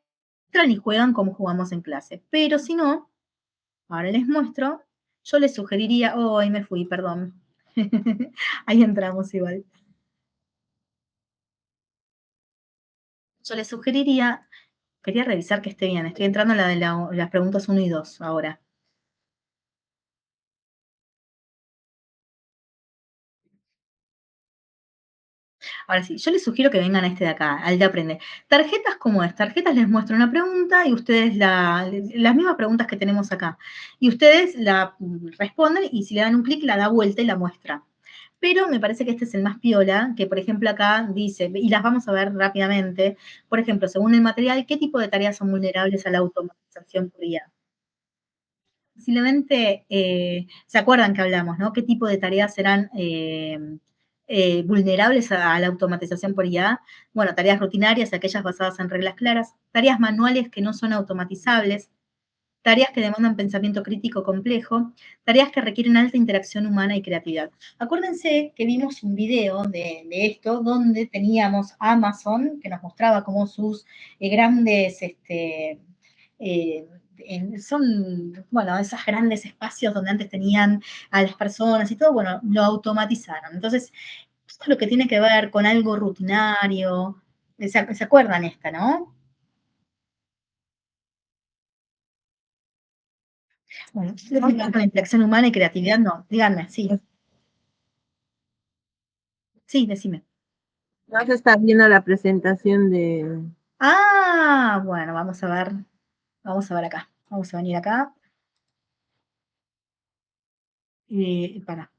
y juegan como jugamos en clase. Pero si no, ahora les muestro, yo les sugeriría, ahí me fui, perdón. Ahí entramos igual. yo les sugeriría, quería revisar que esté bien, estoy entrando a la de las preguntas 1 y 2 ahora. Ahora sí, yo les sugiero que vengan a este de acá, al de Aprende. Tarjetas como es, tarjetas les muestro una pregunta y ustedes las mismas preguntas que tenemos acá. Y ustedes la responden y si le dan un clic la da vuelta y la muestra. Pero me parece que este es el más piola, que por ejemplo acá dice, y las vamos a ver rápidamente, por ejemplo, según el material, ¿qué tipo de tareas son vulnerables a la automatización por IA? Posiblemente, ¿se acuerdan que hablamos, no? ¿Qué tipo de tareas serán vulnerables a la automatización por IA? Bueno, tareas rutinarias, aquellas basadas en reglas claras, tareas manuales que no son automatizables, tareas que demandan pensamiento crítico complejo, tareas que requieren alta interacción humana y creatividad. Acuérdense que vimos un video de esto donde teníamos Amazon que nos mostraba cómo sus grandes son, bueno, esos grandes espacios donde antes tenían a las personas y todo, bueno, lo automatizaron. Entonces, esto es lo que tiene que ver con algo rutinario. ¿Se acuerdan esta, no? Bueno, con la interacción humana y creatividad, no. Díganme, sí. Sí, decime. No se está viendo la presentación de... Ah, bueno, vamos a ver. Vamos a ver acá. Vamos a venir acá. Para.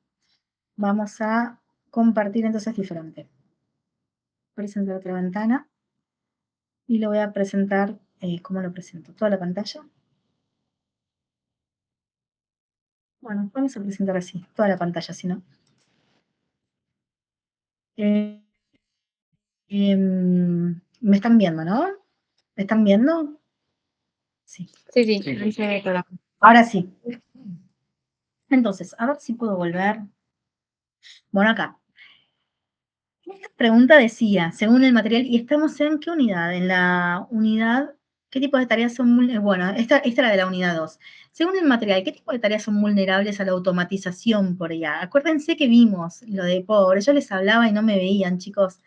Vamos a compartir entonces diferente. Presentar otra ventana. Y lo voy a presentar, ¿cómo lo presento? ¿Toda la pantalla? Bueno, vamos a presentar así, toda la pantalla, si no. ¿Me están viendo, no? ¿Me están viendo? Sí. Sí. Ahora sí. Entonces, a ver si puedo volver. Bueno, acá. Esta pregunta decía, según el material, ¿y estamos en qué unidad? En la unidad, ¿qué tipo de tareas son vulnerables? Bueno, esta era de la unidad 2. Según el material, ¿qué tipo de tareas son vulnerables a la automatización por IA? Acuérdense que vimos lo de pobre, yo les hablaba y no me veían, chicos.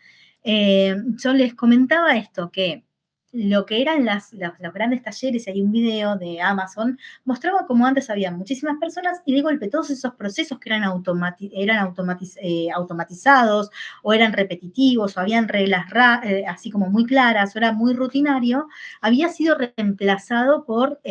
Yo les comentaba esto, que lo que eran los grandes talleres, y hay un video de Amazon, mostraba cómo antes había muchísimas personas y de golpe todos esos procesos que eran automatizados, o eran repetitivos, o habían reglas así como muy claras, o era muy rutinario, había sido reemplazado por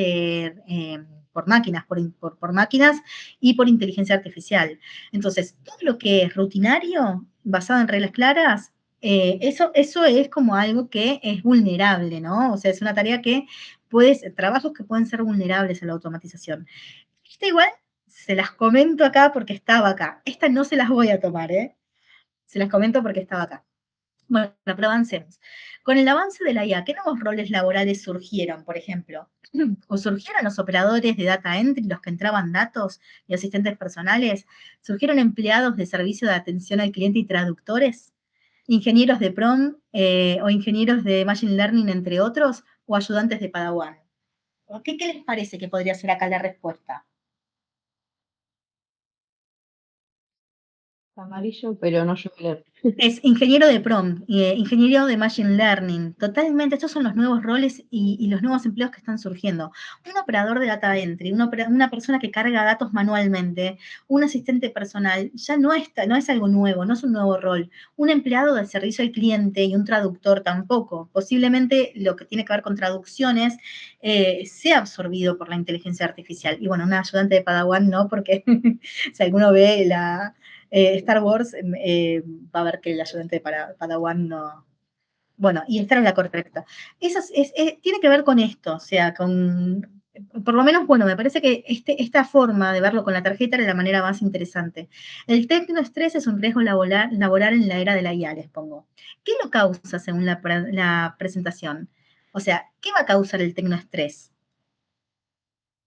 máquinas, por máquinas y por inteligencia artificial. Entonces, todo lo que es rutinario, basado en reglas claras, eso es como algo que es vulnerable, ¿no? O sea, es una tarea que trabajos que pueden ser vulnerables a la automatización. Esta igual se las comento acá porque estaba acá. Esta no se las voy a tomar, ¿eh? Se las comento porque estaba acá. Bueno, pero avancemos. Con el avance de la IA, ¿qué nuevos roles laborales surgieron, por ejemplo? ¿O surgieron los operadores de data entry, los que entraban datos y asistentes personales? ¿Surgieron empleados de servicio de atención al cliente y traductores? ¿Ingenieros de PROM o ingenieros de Machine Learning, entre otros? ¿O ayudantes de Padawan? ¿Qué les parece que podría ser acá la respuesta? Amarillo, pero no yo leer. Es ingeniero de PROM, ingeniero de Machine Learning. Totalmente, estos son los nuevos roles y los nuevos empleos que están surgiendo. Un operador de data entry, una persona que carga datos manualmente, un asistente personal, ya no es algo nuevo, no es un nuevo rol. Un empleado de servicio al cliente y un traductor tampoco. Posiblemente lo que tiene que ver con traducciones sea absorbido por la inteligencia artificial. Y bueno, un ayudante de Padawan no, porque si alguno ve Star Wars, va a ver que el ayudante de Padawan no. Bueno, y esta era la correcta. Eso tiene que ver con esto, o sea, por lo menos, bueno, me parece que esta forma de verlo con la tarjeta era la manera más interesante. El tecnoestrés es un riesgo laboral en la era de la IA, les pongo. ¿Qué lo causa según la presentación? O sea, ¿qué va a causar el tecnoestrés?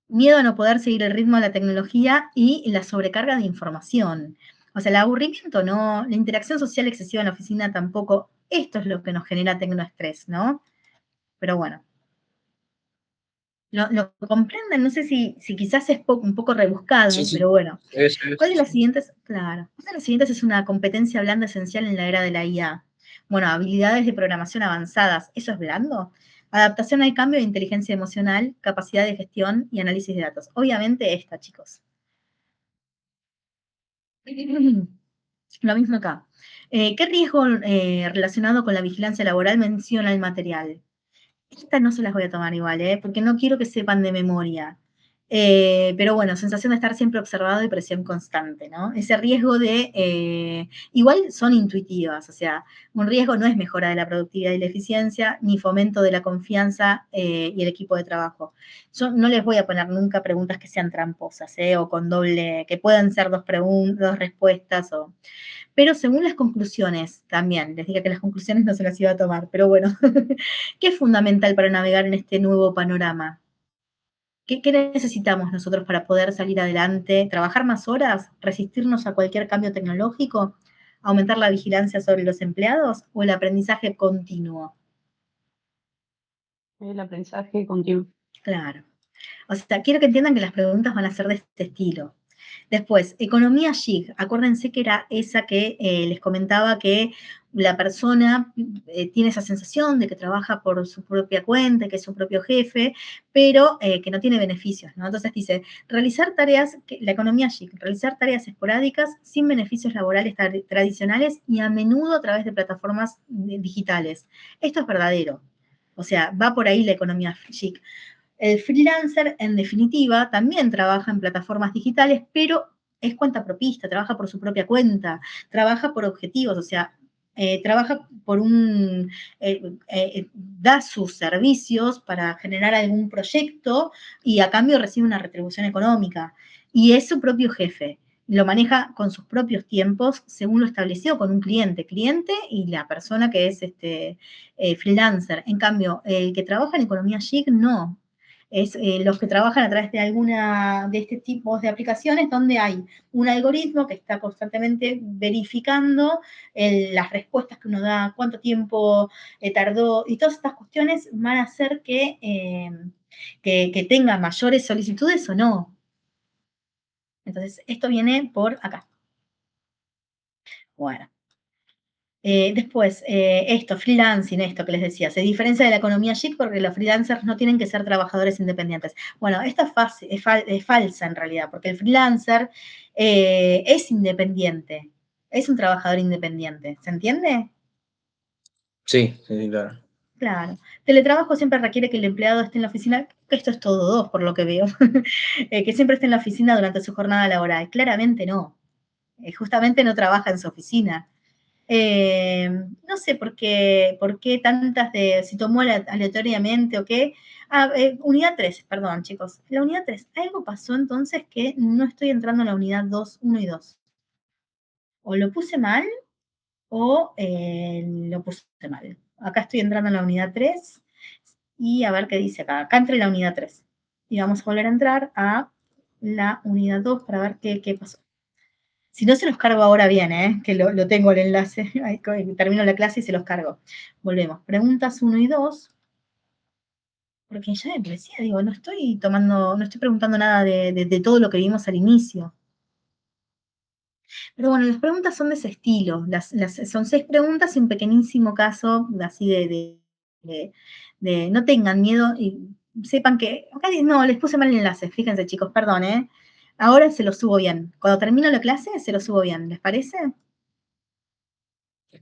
Miedo a no poder seguir el ritmo de la tecnología y la sobrecarga de información. O sea, el aburrimiento no, la interacción social excesiva en la oficina tampoco. Esto es lo que nos genera tecnoestrés, ¿no? Pero bueno. ¿Lo comprenden? No sé si quizás es un poco rebuscado, Sí, sí. pero bueno. Eso. ¿Cuál de las siguientes? Claro. ¿Cuál de las siguientes es una competencia blanda esencial en la era de la IA? Bueno, habilidades de programación avanzadas, ¿eso es blando? Adaptación al cambio de inteligencia emocional, capacidad de gestión y análisis de datos. Obviamente esta, chicos. Lo mismo acá. ¿Qué riesgo relacionado con la vigilancia laboral menciona el material? Esta no se las voy a tomar igual, porque no quiero que sepan de memoria. Pero bueno, sensación de estar siempre observado y presión constante, ¿no? Ese riesgo de, igual son intuitivas, o sea, un riesgo no es mejora de la productividad y la eficiencia, ni fomento de la confianza y el equipo de trabajo. Yo no les voy a poner nunca preguntas que sean tramposas, o con doble, que puedan ser dos respuestas, pero según las conclusiones, también, les dije que las conclusiones no se las iba a tomar, pero bueno, ¿qué es fundamental para navegar en este nuevo panorama? ¿Qué necesitamos nosotros para poder salir adelante? ¿Trabajar más horas? ¿Resistirnos a cualquier cambio tecnológico? ¿Aumentar la vigilancia sobre los empleados? ¿O el aprendizaje continuo? El aprendizaje continuo. Claro. O sea, quiero que entiendan que las preguntas van a ser de este estilo. Después, economía gig. Acuérdense que era esa que les comentaba que la persona tiene esa sensación de que trabaja por su propia cuenta, que es su propio jefe, pero que no tiene beneficios, ¿no? Entonces dice, realizar tareas, la economía gig, realizar tareas esporádicas sin beneficios laborales tradicionales y a menudo a través de plataformas digitales. Esto es verdadero. O sea, va por ahí la economía gig. El freelancer, en definitiva, también trabaja en plataformas digitales, pero es cuenta propista, trabaja por su propia cuenta, trabaja por objetivos, o sea, trabaja por da sus servicios para generar algún proyecto y a cambio recibe una retribución económica. Y es su propio jefe. Lo maneja con sus propios tiempos, según lo establecido con un cliente y la persona que es freelancer. En cambio, el que trabaja en economía gig, no, es los que trabajan a través de alguna de este tipo de aplicaciones donde hay un algoritmo que está constantemente verificando las respuestas que uno da, cuánto tiempo tardó, y todas estas cuestiones van a hacer que tenga mayores solicitudes o no. Entonces, esto viene por acá. Bueno. Después, freelancing, esto que les decía, se diferencia de la economía gig porque los freelancers no tienen que ser trabajadores independientes. Bueno, esta es falsa en realidad, porque el freelancer es independiente, es un trabajador independiente, ¿se entiende? Sí, sí, claro. Claro. Teletrabajo siempre requiere que el empleado esté en la oficina, que esto es todo dos, por lo que veo, que siempre esté en la oficina durante su jornada laboral. Claramente no. Justamente no trabaja en su oficina. No sé por qué tantas si tomó aleatoriamente o qué. Unidad 3, perdón, chicos. La unidad 3, algo pasó entonces que no estoy entrando en la unidad 2, 1 y 2. O lo puse mal o lo puse mal. Acá estoy entrando en la unidad 3 y a ver qué dice acá. Acá entré en la unidad 3. Y vamos a volver a entrar a la unidad 2 para ver qué pasó. Si no, se los cargo ahora bien, que lo tengo el enlace. Termino la clase y se los cargo. Volvemos. Preguntas 1 y 2. Porque ya me parecía, digo, no estoy preguntando nada de todo lo que vimos al inicio. Pero bueno, las preguntas son de ese estilo. Son 6 preguntas y un pequeñísimo caso así no tengan miedo y sepan que, acá no, les puse mal el enlace, fíjense chicos, perdón, Ahora se lo subo bien. Cuando termino la clase se lo subo bien, ¿les parece?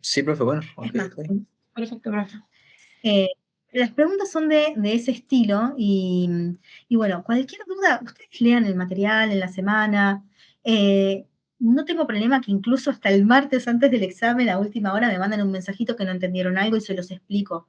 Sí, profe, bueno. Es Okay, más, okay. Perfecto, profe. Las preguntas son de ese estilo y bueno, cualquier duda, ustedes lean el material en la semana. No tengo problema que incluso hasta el martes antes del examen, a última hora, me mandan un mensajito que no entendieron algo y se los explico.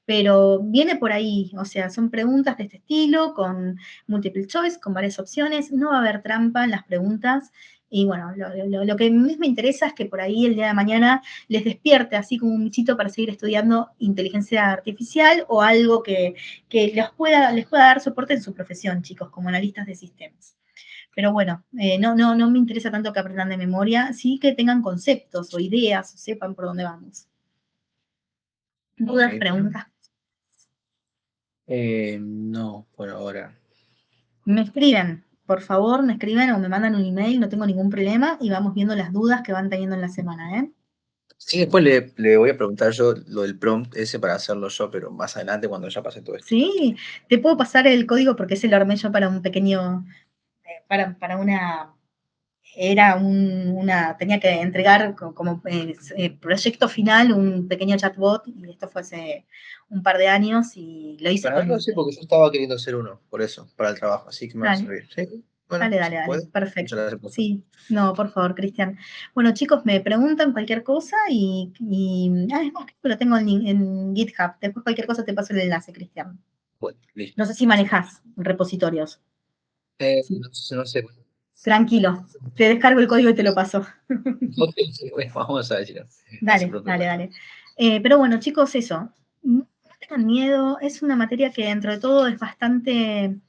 Pero viene por ahí, o sea, son preguntas de este estilo, con multiple choice, con varias opciones. No va a haber trampa en las preguntas. Y bueno, lo que más me interesa es que por ahí el día de mañana les despierte así como un bichito para seguir estudiando inteligencia artificial o algo que les pueda dar soporte en su profesión, chicos, como analistas de sistemas. Pero bueno, no me interesa tanto que aprendan de memoria, sí que tengan conceptos o ideas o sepan por dónde vamos. ¿Dudas, Ok. preguntas? No, por ahora. Me escriben, por favor, me escriben o me mandan un email, no tengo ningún problema y vamos viendo las dudas que van teniendo en la semana, ¿eh? Sí, después le voy a preguntar yo lo del prompt ese para hacerlo yo, pero más adelante cuando ya pase todo esto. Sí, te puedo pasar el código porque ese lo armé yo para un pequeño, para una, tenía que entregar como proyecto final un pequeño chatbot y esto fue hace un par de años y lo hice Para con... verlo sí, porque yo estaba queriendo hacer uno, por eso, para el trabajo, así que me va a Dale. servir. ¿Sí? Bueno, Dale, si dale, dale, puede. Muchas perfecto. gracias por Sí, no, por favor, Cristian. Bueno, chicos, me preguntan cualquier cosa y es más, que lo tengo en GitHub. Después cualquier cosa te paso el enlace, Cristian. Bueno, listo. No sé si manejas repositorios. No sé. Tranquilo, te descargo el código y te lo paso. Bueno, vamos a ver. Dale, dale, dale. Pero bueno, chicos, eso. No tengan miedo, es una materia que dentro de todo es bastante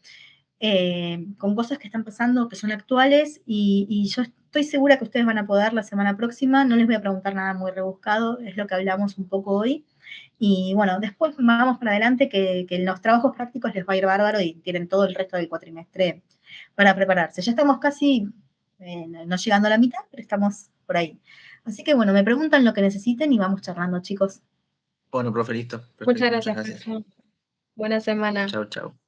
con cosas que están pasando, que son actuales, y yo estoy segura que ustedes van a poder la semana próxima. No les voy a preguntar nada muy rebuscado, es lo que hablamos un poco hoy. Y bueno, después vamos para adelante, que en los trabajos prácticos les va a ir bárbaro y tienen todo el resto del cuatrimestre para prepararse. Ya estamos casi, no llegando a la mitad, pero estamos por ahí. Así que bueno, me preguntan lo que necesiten y vamos charlando, chicos. Bueno, profe, listo. Perfecto, Muchas gracias, Pancho. Buena semana. Chao, chao.